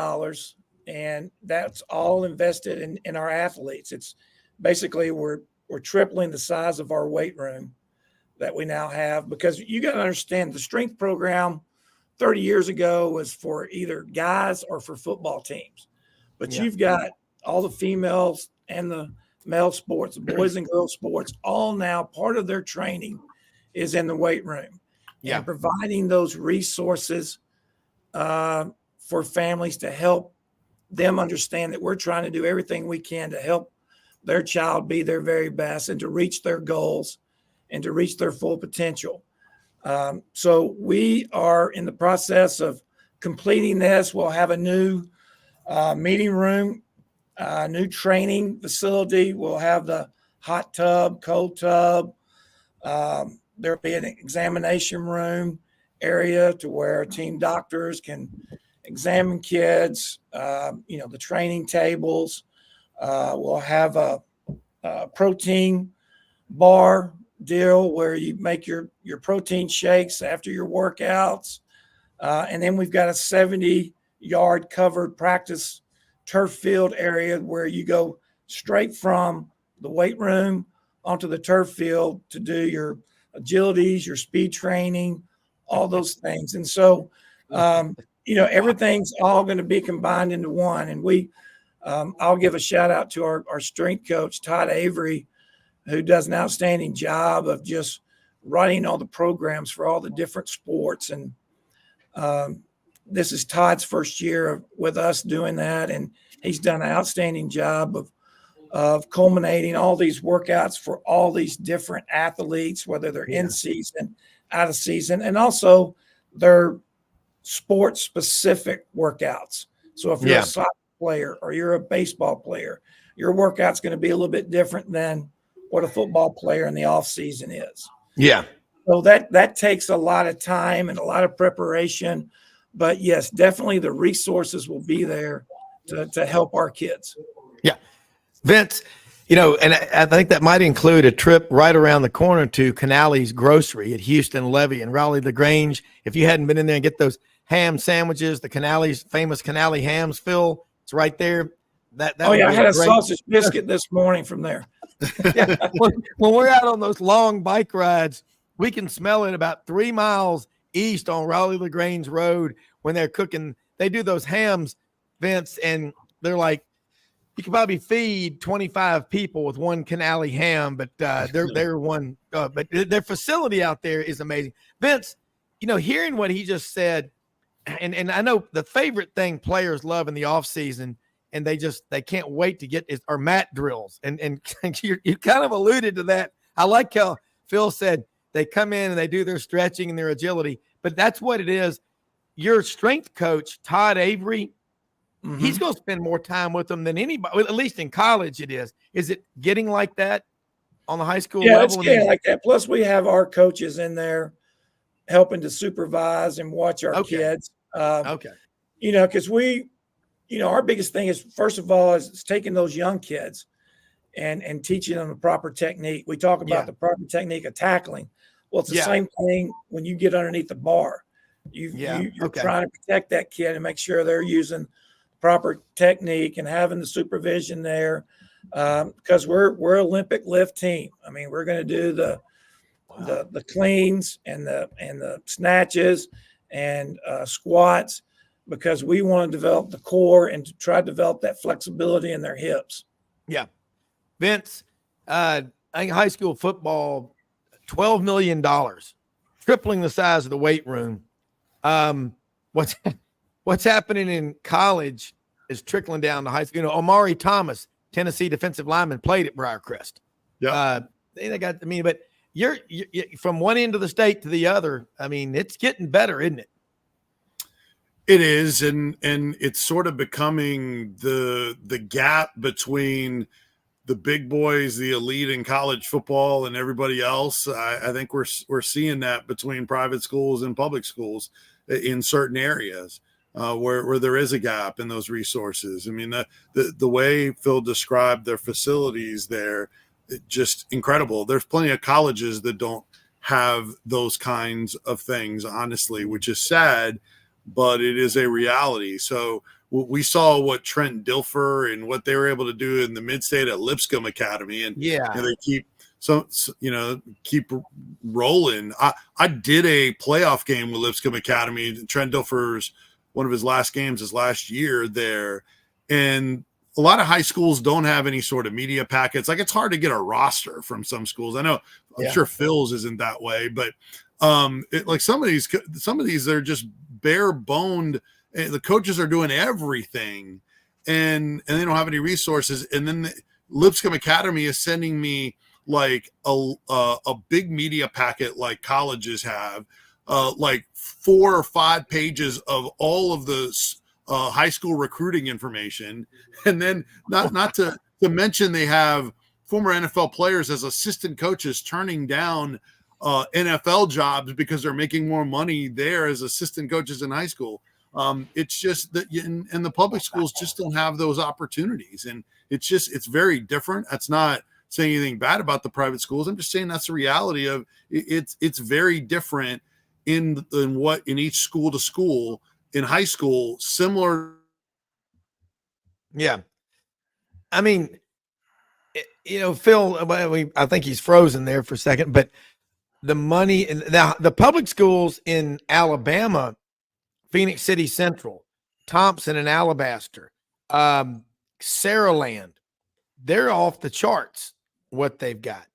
and that's all invested in our athletes. It's basically we're tripling the size of our weight room that we now have, because you got to understand the strength program 30 years ago was for either guys or for football teams. But you've got all the females and the male sports, the boys and girls sports, all now part of their training is in the weight room. Yeah. And providing those resources for families to help them understand that we're trying to do everything we can to help their child be their very best and to reach their goals and to reach their full potential. So we are in the process of completing this. We'll have a new meeting room, new training facility. We'll have the hot tub, cold tub. There'll be an examination room area to where team doctors can examine kids, the training tables. We'll have a protein bar deal where you make your protein shakes after your workouts. And then we've got a 70-yard covered practice turf field area where you go straight from the weight room onto the turf field to do your agilities, your speed training, all those things. And so, everything's all going to be combined into one. And I'll give a shout out to our strength coach, Todd Avery, who does an outstanding job of just running all the programs for all the different sports. And this is Todd's first year with us doing that. And he's done an outstanding job of culminating all these workouts for all these different athletes, whether they're in season, out of season, and also their sports specific workouts. So if you're a soccer player or you're a baseball player, your workout's going to be a little bit different than what a football player in the off season is. Yeah. So that takes a lot of time and a lot of preparation, but yes, definitely the resources will be there to help our kids. Yeah. Vince, and I think that might include a trip right around the corner to Canale's Grocery at Houston Levy and Raleigh LaGrange. If you hadn't been in there and get those ham sandwiches, the Canale's famous Canale hams, Phil, it's right there. I had a sausage biscuit this morning from there. Yeah. When we're out on those long bike rides, we can smell it about 3 miles east on Raleigh LaGrange Road when they're cooking. They do those hams, Vince, and they're like, you could probably feed 25 people with one Canale ham, but they're one. But their facility out there is amazing. Vince, hearing what he just said, and I know the favorite thing players love in the off season, and they can't wait to get are mat drills. And you kind of alluded to that. I like how Phil said they come in and they do their stretching and their agility, but that's what it is. Your strength coach, Todd Avery, he's going to spend more time with them than anybody, at least in college it is. Is it getting like that on the high school level? It's getting like that. Plus we have our coaches in there helping to supervise and watch our kids. Because our biggest thing is, first of all, is taking those young kids and teaching them the proper technique. We talk about the proper technique of tackling. Well, it's the same thing when you get underneath the bar. You're trying to protect that kid and make sure they're using proper technique and having the supervision there, because we're Olympic lift team. I mean, we're going to do the cleans and the snatches and squats, because we want to develop the core and to try to develop that flexibility in their hips. Yeah. Vince, I think high school football, $12 million, tripling the size of the weight room. What's happening in college is trickling down to high school. You know, Omari Thomas, Tennessee defensive lineman, played at Briarcrest. Yeah. They got, I mean, but you're from one end of the state to the other. I mean, it's getting better, isn't it? It is, and it's sort of becoming the gap between the big boys, the elite in college football, and everybody else. I think we're seeing that between private schools and public schools in certain areas where there is a gap in those resources. I mean, the way Phil described their facilities there, just incredible. There's plenty of colleges that don't have those kinds of things, honestly, which is sad, but it is a reality. So we saw what Trent Dilfer and what they were able to do in the mid-state at Lipscomb Academy, and they keep keep rolling. I did a playoff game with Lipscomb Academy. Trent Dilfer's one of his last games is last year there, and a lot of high schools don't have any sort of media packets. Like, it's hard to get a roster from some schools. I know, I'm sure Phil's isn't that way, but like some of these are just bare boned. The coaches are doing everything, and they don't have any resources. And then Lipscomb Academy is sending me like a big media packet like colleges have, like 4 or 5 pages of all of the high school recruiting information, and then not to mention they have former NFL players as assistant coaches turning down NFL jobs because they're making more money there as assistant coaches in high school. It's just that and the public schools just don't have those opportunities, and it's very different. That's not saying anything bad about the private schools. I'm just saying that's the reality of it's very different in each school to school. In high school, similar. Yeah. I mean, Phil, I think he's frozen there for a second, but the money and the public schools in Alabama, Phoenix City Central, Thompson and Alabaster, Saraland, they're off the charts what they've got.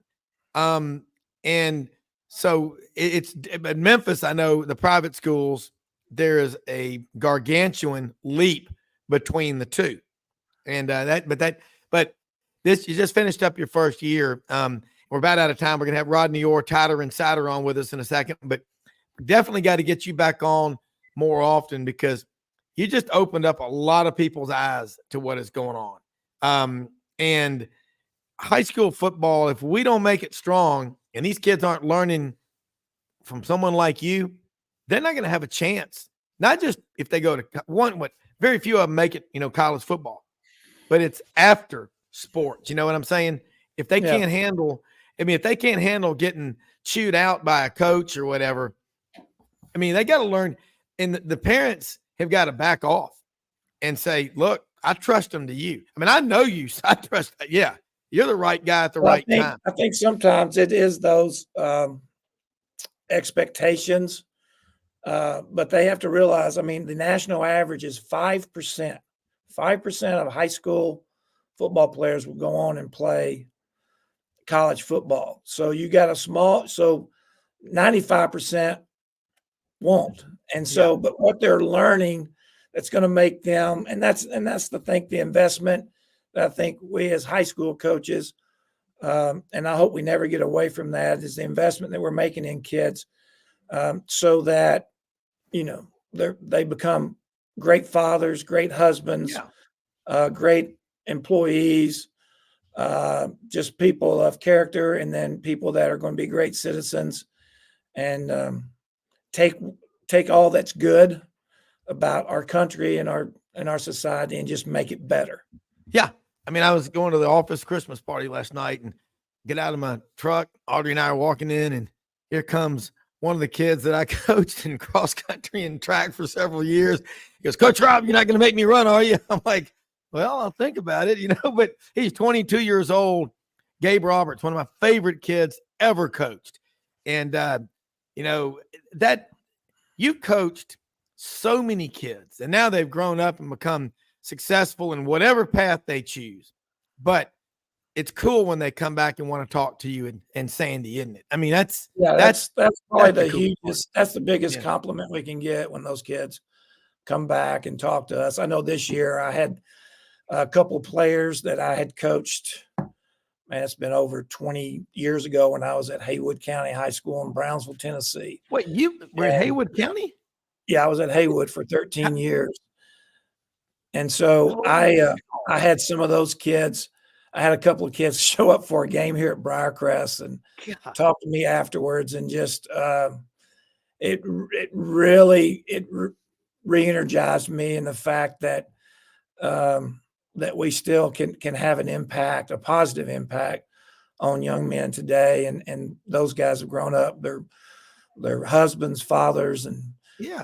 And so it's at Memphis, I know the private schools, there is a gargantuan leap between the two. And but this, you just finished up your first year. We're about out of time. We're going to have Rodney Orr, Tyler and Sider on with us in a second, but definitely got to get you back on more often, because you just opened up a lot of people's eyes to what is going on. And high school football, if we don't make it strong and these kids aren't learning from someone like you, they're not going to have a chance. Not just if they go to very few of them make it, college football, but it's after sports. You know what I'm saying? If they can't handle, if they can't handle getting chewed out by a coach or whatever, they got to learn. And the parents have got to back off and say, look, I trust them to you. I know you. So I trust. Yeah, you're the right guy at the right time. I think sometimes it is those expectations. But they have to realize, the national average is 5%. 5% of high school football players will go on and play college football. So you got so 95% won't. And so, but what they're learning, that's going to make them, and that's the investment that I think we as high school coaches, and I hope we never get away from that, is the investment that we're making in kids, so that, they become great fathers, great husbands, great employees, just people of character, and then people that are going to be great citizens, and take all that's good about our country and our society and just make it better. Yeah. I was going to the office Christmas party last night and get out of my truck. Audrey and I are walking in, and here comes one of the kids that I coached in cross country and track for several years. He goes, Coach Rob, you're not going to make me run, are you? I'm like, well, I'll think about it, but he's 22 years old. Gabe Roberts, one of my favorite kids ever coached. And, that you coached so many kids, and now they've grown up and become successful in whatever path they choose. But it's cool when they come back and want to talk to you and Sandy, isn't it? That's probably the hugest, that's the biggest compliment we can get when those kids come back and talk to us. I know this year I had a couple of players that I had coached. Man, it's been over 20 years ago when I was at Haywood County High School in Brownsville, Tennessee. Wait, you were at Haywood County? Yeah, I was at Haywood for 13 years. And so I had some of those kids. I had a couple of kids show up for a game here at Briarcrest and talk to me afterwards, and just it really re-energized me in the fact that that we still can have an impact, a positive impact on young men today. And those guys have grown up. They're husbands, fathers, and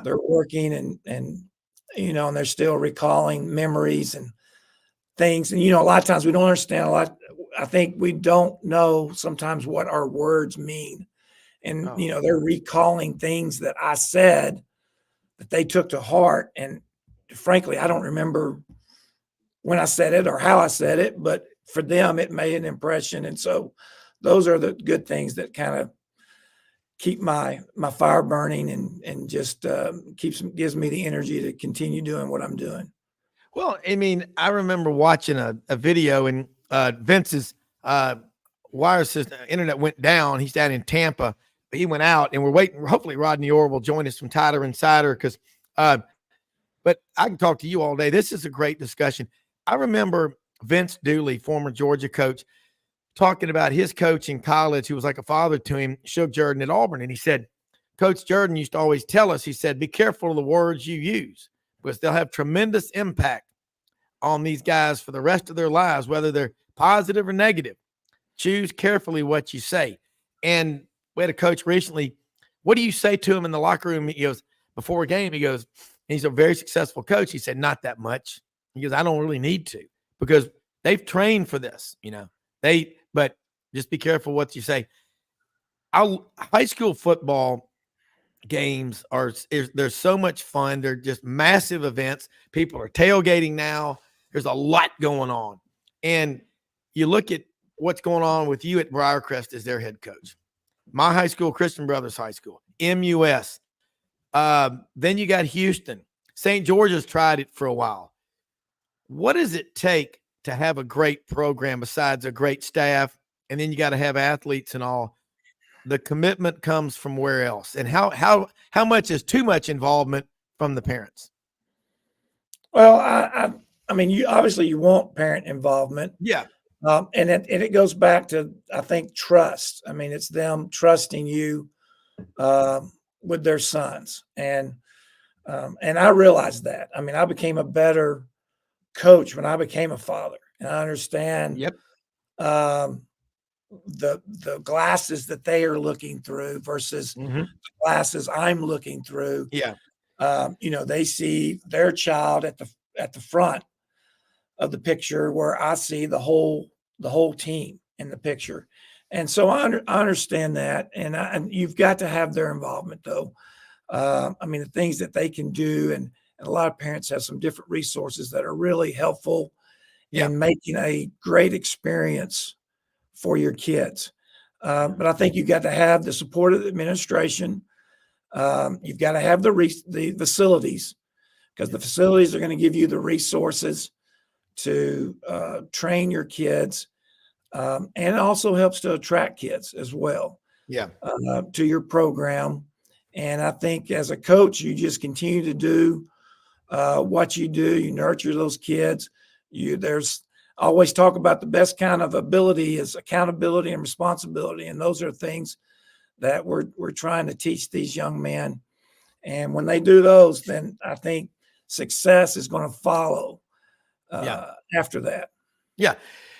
they're working and and they're still recalling memories and things. And, a lot of times we don't understand a lot. I think we don't know sometimes what our words mean. And, they're recalling things that I said that they took to heart. And frankly, I don't remember when I said it or how I said it, but for them, it made an impression. And so those are the good things that kind of keep my fire burning and just gives me the energy to continue doing what I'm doing. Well, I mean, I remember watching a video, and Vince's wire system, internet went down. He's down in Tampa, but he went out, and we're waiting. Hopefully Rodney Orr will join us from Tider Insider, because but I can talk to you all day. This is a great discussion. I remember Vince Dooley, former Georgia coach, talking about his coach in college, who was like a father to him, Shug Jordan at Auburn. And he said, Coach Jordan used to always tell us, he said, be careful of the words you use, because they'll have tremendous impact on these guys for the rest of their lives, whether they're positive or negative. Choose carefully what you say. And we had a coach recently. What do you say to him in the locker room? He goes, before a game, he goes, he's a very successful coach. He said, not that much. He goes, I don't really need to, because they've trained for this, but just be careful what you say. High school football games they're so much fun. They're just massive events. People are tailgating now. There's a lot going on. And you look at what's going on with you at Briarcrest as their head coach. My high school, Christian Brothers High School, MUS. Then you got Houston. St. George's tried it for a while. What does it take to have a great program besides a great staff? And then you got to have athletes and all. The commitment comes from where else? And how much is too much involvement from the parents? Well, I mean, you want parent involvement. Yeah. And it goes back to, I think, trust. I mean, it's them trusting you with their sons. And I realized that. I mean, I became a better coach when I became a father, and I understand the glasses that they are looking through versus the glasses I'm looking through. Yeah. They see their child at the front of the picture, where I see the whole team in the picture. And so I understand that. And you've got to have their involvement, though. I mean, the things that they can do, and a lot of parents have some different resources that are really helpful in making a great experience for your kids. But I think you've got to have the support of the administration. You've got to have the facilities, because the facilities are going to give you the resources to train your kids. And it also helps to attract kids as well to your program. And I think as a coach, you just continue to do what you do. You nurture those kids. I always talk about the best kind of ability is accountability and responsibility. And those are things that we're trying to teach these young men. And when they do those, then I think success is going to follow after that. Yeah.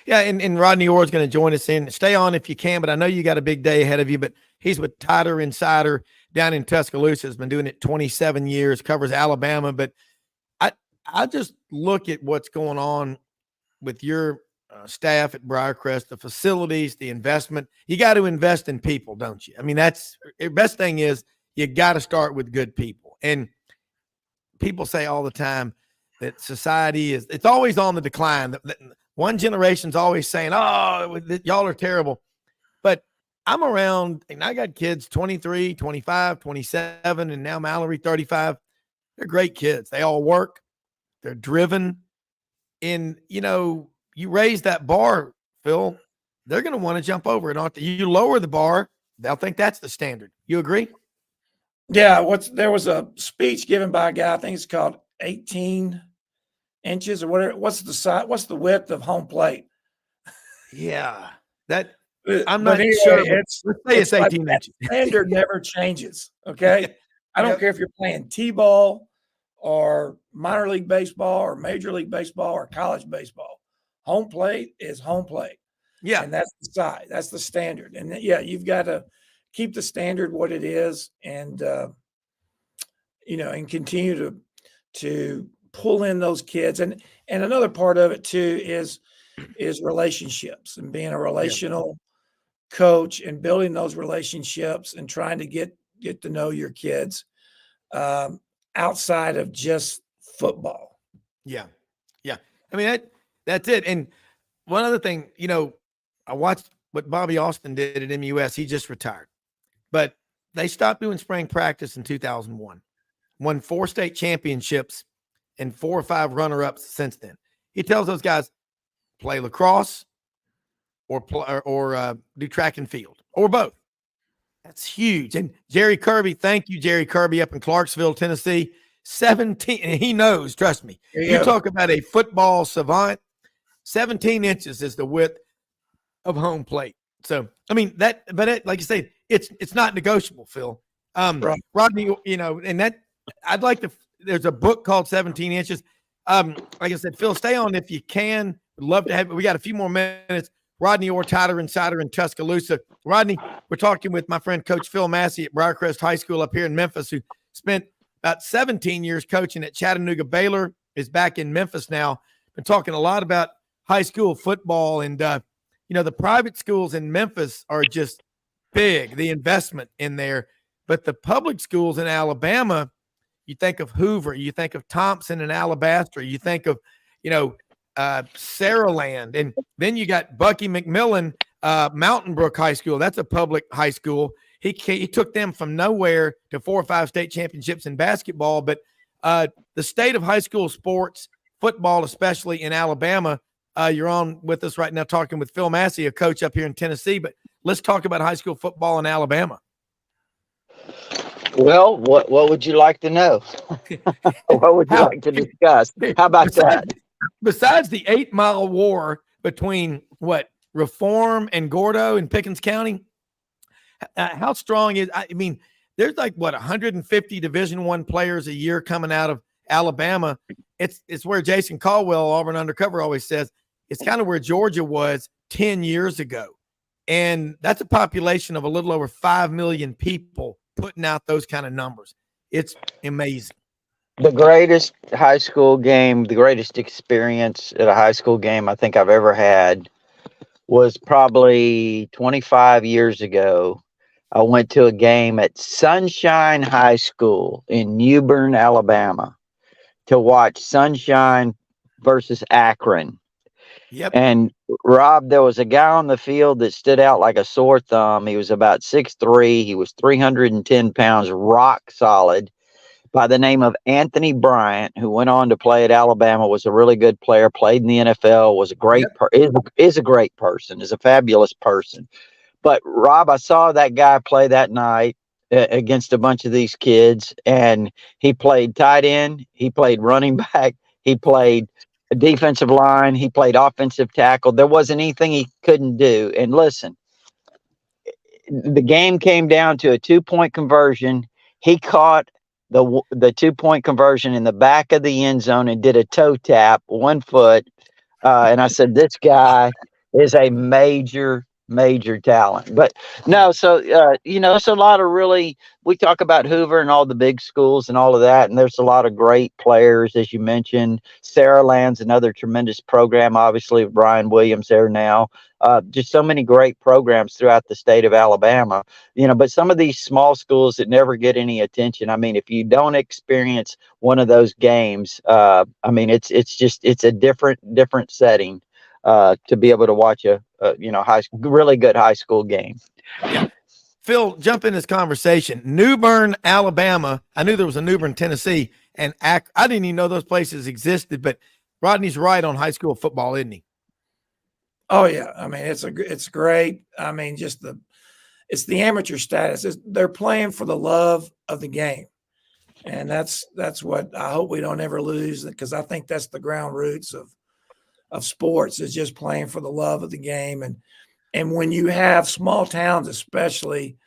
Yeah. And Rodney Orr is going to join us in. Stay on if you can, but I know you got a big day ahead of you. But he's with Tider Insider down in Tuscaloosa, has been doing it 27 years, covers Alabama. But I just look at what's going on with your staff at Briarcrest, the facilities, the investment. You got to invest in people, don't you? I mean, that's the best thing is you got to start with good people. And people say all the time that society it's always on the decline. One generation's always saying, oh, y'all are terrible. But I'm around, and I got kids 23, 25, 27, and now Mallory 35. They're great kids. They all work. They're driven. And, you raise that bar, Phil, they're going to want to jump over it, aren't they? You lower the bar, they'll think that's the standard. You agree? Yeah. There was a speech given by a guy, I think it's called 18 inches or whatever. What's the width of home plate? Yeah. I'm But not anyway, sure. Let's say it's 18 that inches. standard never changes. Okay. I don't Yep. care if you're playing T-ball or minor league baseball or major league baseball or college baseball. Home plate is home plate. Yeah. And that's the side. That's the standard. And yeah, you've got to keep the standard what it is and, and continue to pull in those kids. And another part of it too is relationships and being a relational coach and building those relationships and trying to get to know your kids outside of just football. Yeah. Yeah. I mean, that's it. And one other thing, I watched what Bobby Austin did at MUS. He just retired, but they stopped doing spring practice in 2001, won 4 state championships and 4 or 5 runner-ups since then. He tells those guys, play lacrosse or do track and field or both. That's huge. And Jerry Kirby, thank you, Jerry Kirby, up in Clarksville, Tennessee. 17, and he knows, trust me. You talk about a football savant, 17 inches is the width of home plate. So, I mean, like you say, it's not negotiable, Phil. Right. Rodney, and that there's a book called 17 inches. Like I said, Phil, stay on if you can. Would love to have, we got a few more minutes. Rodney Orr-Tyler Insider in Tuscaloosa. Rodney, we're talking with my friend Coach Phil Massey at Briarcrest High School up here in Memphis, who spent about 17 years coaching at Chattanooga Baylor, is back in Memphis now. Been talking a lot about high school football, and the private schools in Memphis are just big, the investment in there. But the public schools in Alabama, you think of Hoover, you think of Thompson and Alabaster, you think of, Saraland, and then you got Bucky McMillan, Mountain Brook High School. That's a public high school. He took them from nowhere to 4 or 5 state championships in basketball. But the state of high school sports, football, especially in Alabama, you're on with us right now talking with Phil Massey, a coach up here in Tennessee. But let's talk about high school football in Alabama. Well, what would you like to know? What would you like to discuss? How about that? Besides the 8 Mile War between Reform and Gordo in Pickens County, how strong is? I mean, there's 150 Division I players a year coming out of Alabama. It's where Jason Caldwell, Auburn Undercover, always says it's kind of where Georgia was 10 years ago, and that's a population of a little over 5 million people putting out those kind of numbers. It's amazing. The greatest high school game, the greatest experience at a high school game I think I've ever had was probably 25 years ago. I went to a game at Sunshine High School in Newbern, Alabama, to watch Sunshine versus Akron. Yep. And Rob, there was a guy on the field that stood out like a sore thumb. He was about 6'3". He was 310 pounds, rock solid, by the name of Anthony Bryant, who went on to play at Alabama, was a really good player, played in the NFL, was a great, is a great person, is a fabulous person. But Rob, I saw that guy play that night against a bunch of these kids, and he played tight end, he played running back, he played defensive line, he played offensive tackle. There wasn't anything he couldn't do. And listen, the game came down to a 2-point conversion. He caught the 2-point conversion in the back of the end zone and did a toe tap, 1 foot. And I said, this guy is a major talent. But no, so, it's a lot of really, we talk about Hoover and all the big schools and all of that. And there's a lot of great players, as you mentioned. Saraland's another tremendous program, obviously, with Brian Williams there now. Just so many great programs throughout the state of Alabama, but some of these small schools that never get any attention. I mean, if you don't experience one of those games, it's a different setting to be able to watch a really good high school game. Yeah. Phil, jump in this conversation. Newbern, Alabama. I knew there was a Newbern, Tennessee. and I didn't even know those places existed. But Rodney's right on high school football, isn't he? Oh yeah, I mean it's great. I mean it's the amateur status. They're playing for the love of the game, and that's what I hope we don't ever lose, because I think that's the ground roots of sports, is just playing for the love of the game. And when you have small towns, especially,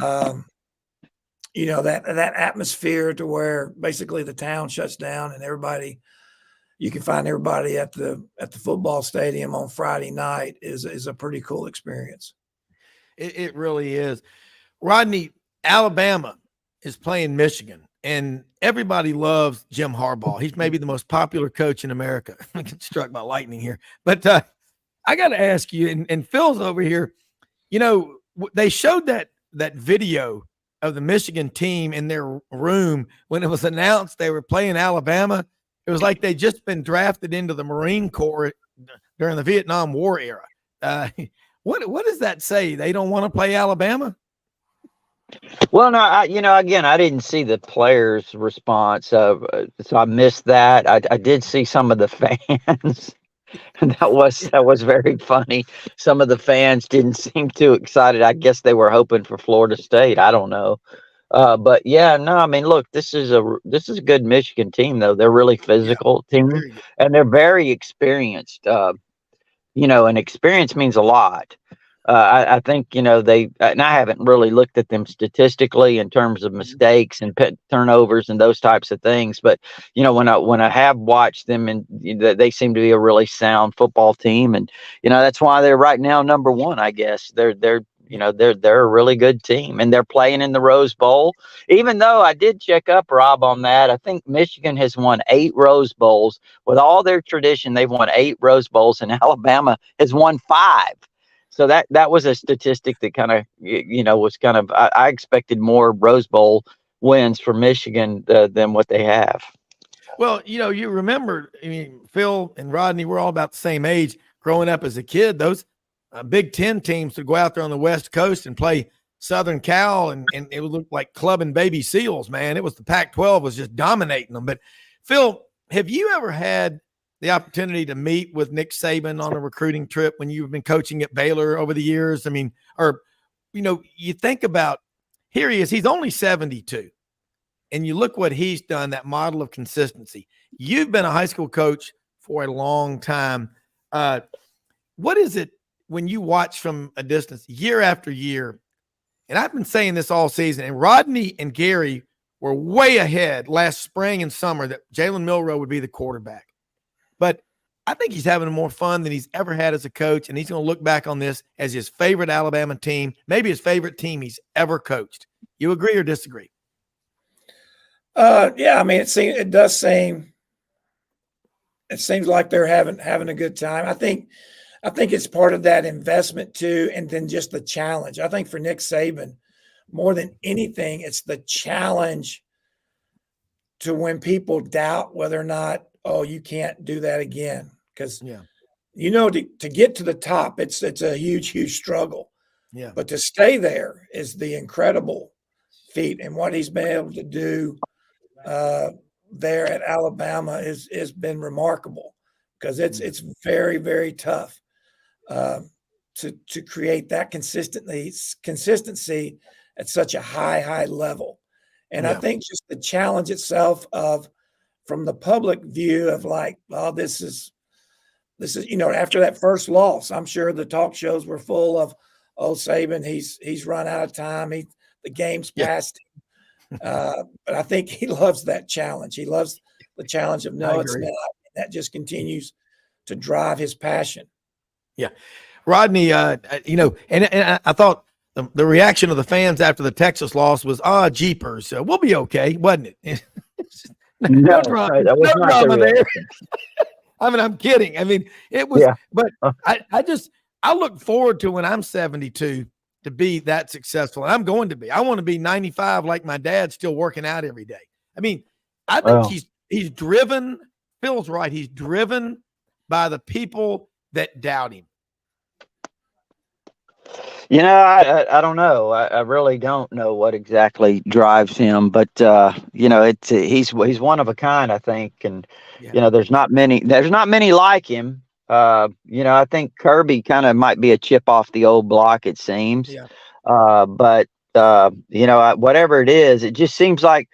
you know, that atmosphere to where basically the town shuts down and you can find everybody at the football stadium on Friday night is a pretty cool experience. It really is. Rodney, Alabama is playing Michigan, and everybody loves Jim Harbaugh. He's maybe the most popular coach in America. I get struck by lightning here. But I got to ask you, and Phil's over here, you know, they showed that video of the Michigan team in their room when it was announced they were playing Alabama. It was like they'd just been drafted into the Marine Corps during the Vietnam War era. What does that say? They don't want to play Alabama? Well, no, again, I didn't see the players' response, so I missed that. I did see some of the fans. That was very funny. Some of the fans didn't seem too excited. I guess they were hoping for Florida State. I don't know. But yeah, no, I mean, look, this is a good Michigan team, though. They're really physical team, and they're very experienced. And experience means a lot. I think, and I haven't really looked at them statistically in terms of mistakes and turnovers and those types of things. But, when I have watched them, and they seem to be a really sound football team. And, that's why they're right now number one, I guess. They're a really good team, and they're playing in the Rose Bowl. Even though I did check up, Rob, on that, I think Michigan has won 8 Rose Bowls. With all their tradition, they've won 8 Rose Bowls, and Alabama has won 5. So that was a statistic that kind of, was kind of, I expected more Rose Bowl wins for Michigan than what they have. Well, you remember, I mean, Phil and Rodney, we're all about the same age. Growing up as a kid, those Big Ten teams would go out there on the West Coast and play Southern Cal, and it would look like clubbing baby seals, man. It was the Pac-12 was just dominating them. But, Phil, have you ever had the opportunity to meet with Nick Saban on a recruiting trip when you've been coaching at Baylor over the years? I mean, you think about, here he is, he's only 72, and you look what he's done, that model of consistency. You've been a high school coach for a long time. What is it when you watch from a distance year after year? And I've been saying this all season, and Rodney and Gary were way ahead last spring and summer that Jalen Milroe would be the quarterback. But I think he's having more fun than he's ever had as a coach, and he's going to look back on this as his favorite Alabama team, maybe his favorite team he's ever coached. You agree or disagree? Yeah, I mean, it seems like they're having a good time. I think it's part of that investment too, and then just the challenge. I think for Nick Saban, more than anything, it's the challenge to when people doubt whether or not, oh, you can't do that again. Because, to get to the top, it's a huge, huge struggle. Yeah. But to stay there is the incredible feat. And what he's been able to do there at Alabama has been remarkable, because it's very, very tough to create that consistency at such a high level. And I think just the challenge itself from the public view of like, well, this is, after that first loss, I'm sure the talk shows were full of, oh, Saban, he's run out of time. The game's past him. But I think he loves that challenge. He loves the challenge of no, it's not. That just continues to drive his passion. Yeah. Rodney, and I thought the reaction of the fans after the Texas loss was, jeepers. We'll be okay, wasn't it? No drama there. I mean, I'm kidding. I mean, it was, but I look forward to when I'm 72 to be that successful. And I'm going to be. I want to be 95 like my dad, still working out every day. I mean, I think he's driven. Phil's right. He's driven by the people that doubt him. I don't know. I really don't know what exactly drives him, but he's one of a kind, I think, and Yeah. there's not many like him. I think Kirby kind of might be a chip off the old block, it seems. Yeah. But whatever it is, it just seems like.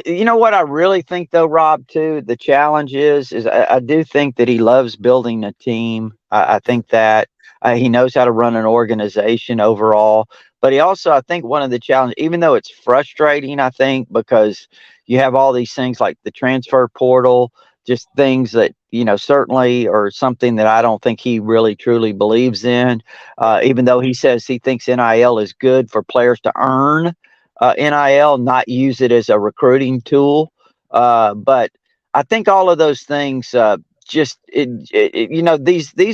You know what I really think, though, Rob, too, the challenge is I do think that he loves building a team. I think that he knows how to run an organization overall. But he also, I think, one of the challenges, even though it's frustrating, I think, because you have all these things like the transfer portal, just things that, certainly are something that I don't think he really truly believes in, even though he says he thinks NIL is good for players to earn NIL, not use it as a recruiting tool. But I think all of those things these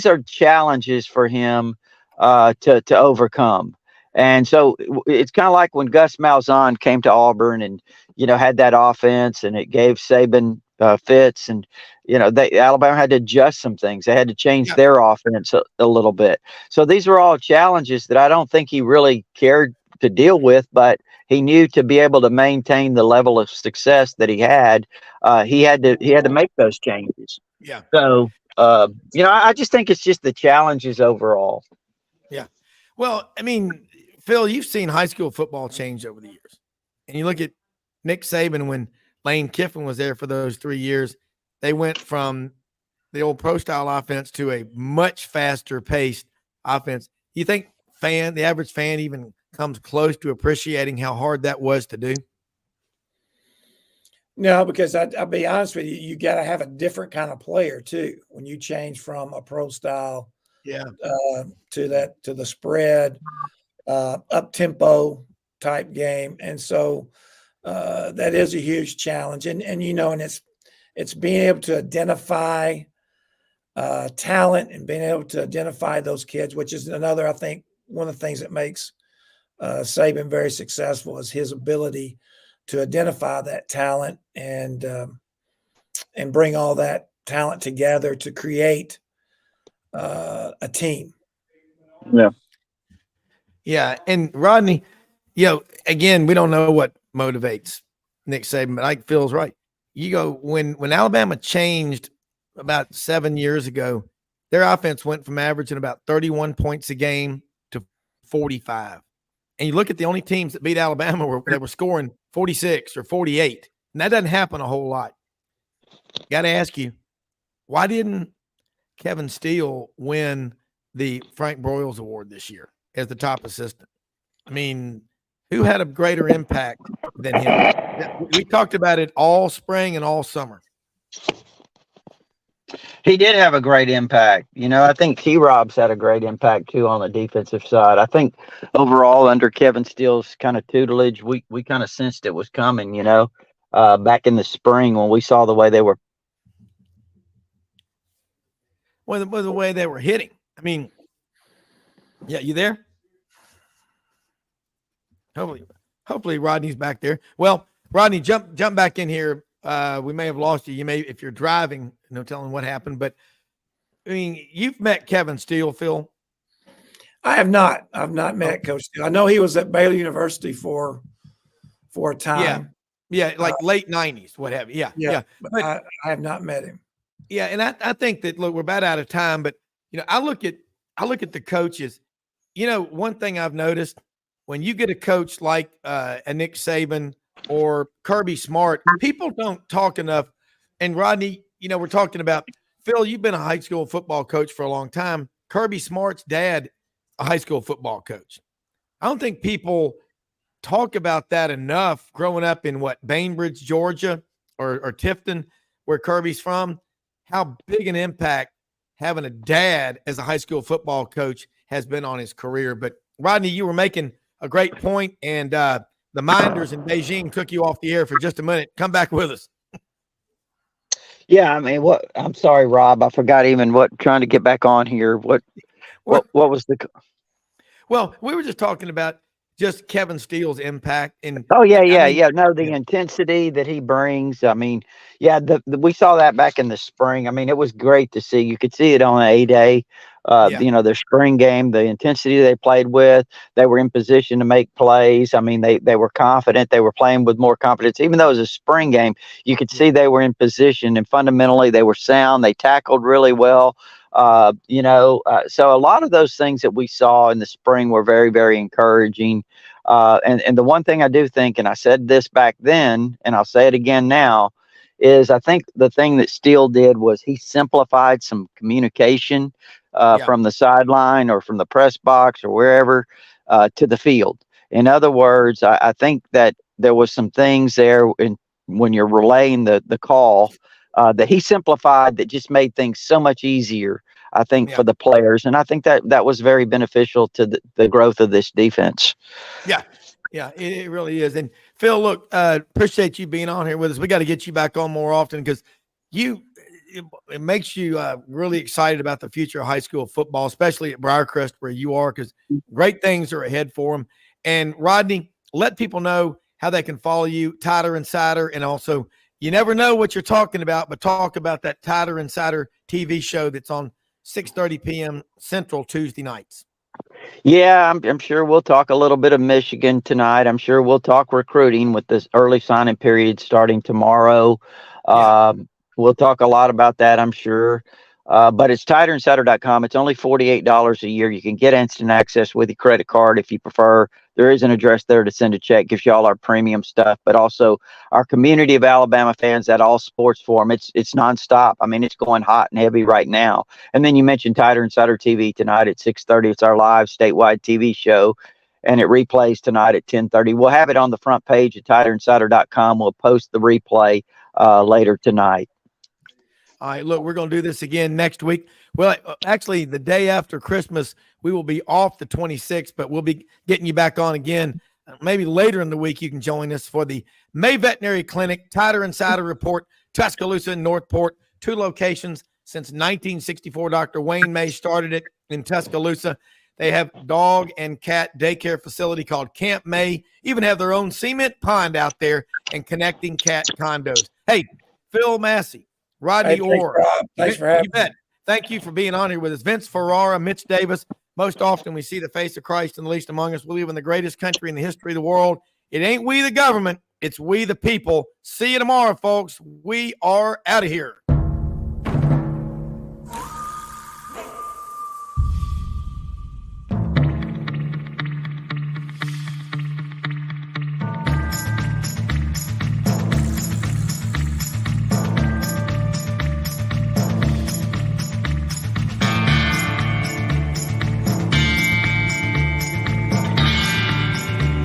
are challenges for him to overcome. And so it's kind of like when Gus Malzahn came to Auburn and had that offense, and it gave Saban fits, and Alabama had to adjust some things. They had to change their offense a little bit. So these are all challenges that I don't think he really cared to deal with, but he knew to be able to maintain the level of success that he had to make those changes. Yeah. So I just think it's just the challenges overall. Yeah. Well, I mean, Phil, you've seen high school football change over the years, and you look at Nick Saban when Lane Kiffin was there for those 3 years. They went from the old pro style offense to a much faster paced offense. You think the average fan even comes close to appreciating how hard that was to do? No, because I'll be honest with you, you got to have a different kind of player too when you change from a pro style to the spread up tempo type game. And so that is a huge challenge. And it's being able to identify talent and being able to identify those kids, which is another, I think, one of the things that makes Saban very successful is his ability to identify that talent and bring all that talent together to create a team. Yeah. Yeah. And Rodney, again, we don't know what motivates Nick Saban, but Ike feels right. You go when Alabama changed about 7 years ago, their offense went from averaging about 31 points a game to 45. And you look at the only teams that beat Alabama that were scoring 46 or 48. And that doesn't happen a whole lot. Got to ask you, why didn't Kevin Steele win the Frank Broyles Award this year as the top assistant? I mean, who had a greater impact than him? We talked about it all spring and all summer. He did have a great impact. I think T-Rob's had a great impact too on the defensive side. I think overall under Kevin Steele's kind of tutelage, we kind of sensed it was coming, back in the spring when we saw the way they were. Well, the way they were hitting. I mean, yeah, you there? Hopefully Rodney's back there. Well, Rodney, jump back in here. We may have lost you. You may, if you're driving, no telling what happened. But I mean, you've met Kevin Steele, Phil. I have not. I've not met Coach Steele. I know he was at Baylor University for a time. Yeah, like late 90s, what have you. Yeah. But I have not met him. Yeah, and I think that look, we're about out of time, but I look at the coaches. One thing I've noticed when you get a coach like a Nick Saban or Kirby Smart, people don't talk enough. And Rodney, we're talking about Phil. You've been a high school football coach for a long time. Kirby Smart's dad, a high school football coach. I don't think people talk about that enough. Growing up in Bainbridge, Georgia, or Tifton, where Kirby's from, how big an impact having a dad as a high school football coach has been on his career. But Rodney, you were making a great point, and the Minders in Beijing took you off the air for just a minute. Come back with us. Yeah, I mean, I'm sorry, Rob. I forgot trying to get back on here. What was the? Well, we were just talking about, just Kevin Steele's impact. And Oh yeah, I mean, No, the intensity that he brings. I mean, yeah, we saw that back in the spring. I mean, it was great to see. You could see it on A-Day. Their spring game, the intensity they played with. They were in position to make plays. I mean, they were confident. They were playing with more confidence. Even though it was a spring game, you could see they were in position, and fundamentally they were sound. They tackled really well. So a lot of those things that we saw in the spring were very, very encouraging. And the one thing I do think, and I said this back then, and I'll say it again now, is I think the thing that Steele did was he simplified some communication from the sideline or from the press box or wherever to the field. In other words, I think that there was some things there when you're relaying the call that he simplified that just made things so much easier, I think, for the players. And I think that was very beneficial to the growth of this defense. Yeah, it really is. And Phil, look, appreciate you being on here with us. We got to get you back on more often because it makes you really excited about the future of high school football, especially at Briarcrest where you are, because great things are ahead for them. And Rodney, let people know how they can follow you, Tighter Insider, and also you never know what you're talking about, but talk about that Tighter Insider TV show that's on 6:30 p.m. Central Tuesday nights. Yeah, I'm sure we'll talk a little bit of Michigan tonight. I'm sure we'll talk recruiting with this early signing period starting tomorrow. We'll talk a lot about that, I'm sure. But it's tighterinsider.com. It's only $48 a year. You can get instant access with your credit card if you prefer. There is an address there to send a check. Gives you all our premium stuff, but also our community of Alabama fans at all sports forum. It's nonstop. I mean, it's going hot and heavy right now. And then you mentioned Tighter Insider TV tonight at 6:30. It's our live statewide TV show, and it replays tonight at 10:30. We'll have it on the front page at tighterinsider.com. We'll post the replay later tonight. All right, look, we're going to do this again next week. Well, actually, the day after Christmas, we will be off the 26th, but we'll be getting you back on again. Maybe later in the week, you can join us for the May Veterinary Clinic, Tighter Insider Report, Tuscaloosa and Northport, 2 locations since 1964. Dr. Wayne May started it in Tuscaloosa. They have dog and cat daycare facility called Camp May, even have their own cement pond out there and connecting cat condos. Hey, Phil Massey, Rodney Orr. Thanks for having me. Thank you for being on here with us. Vince Ferrara, Mitch Davis. Most often we see the face of Christ in the least among us. We live in the greatest country in the history of the world. It ain't we the government. It's we the people. See you tomorrow, folks. We are out of here.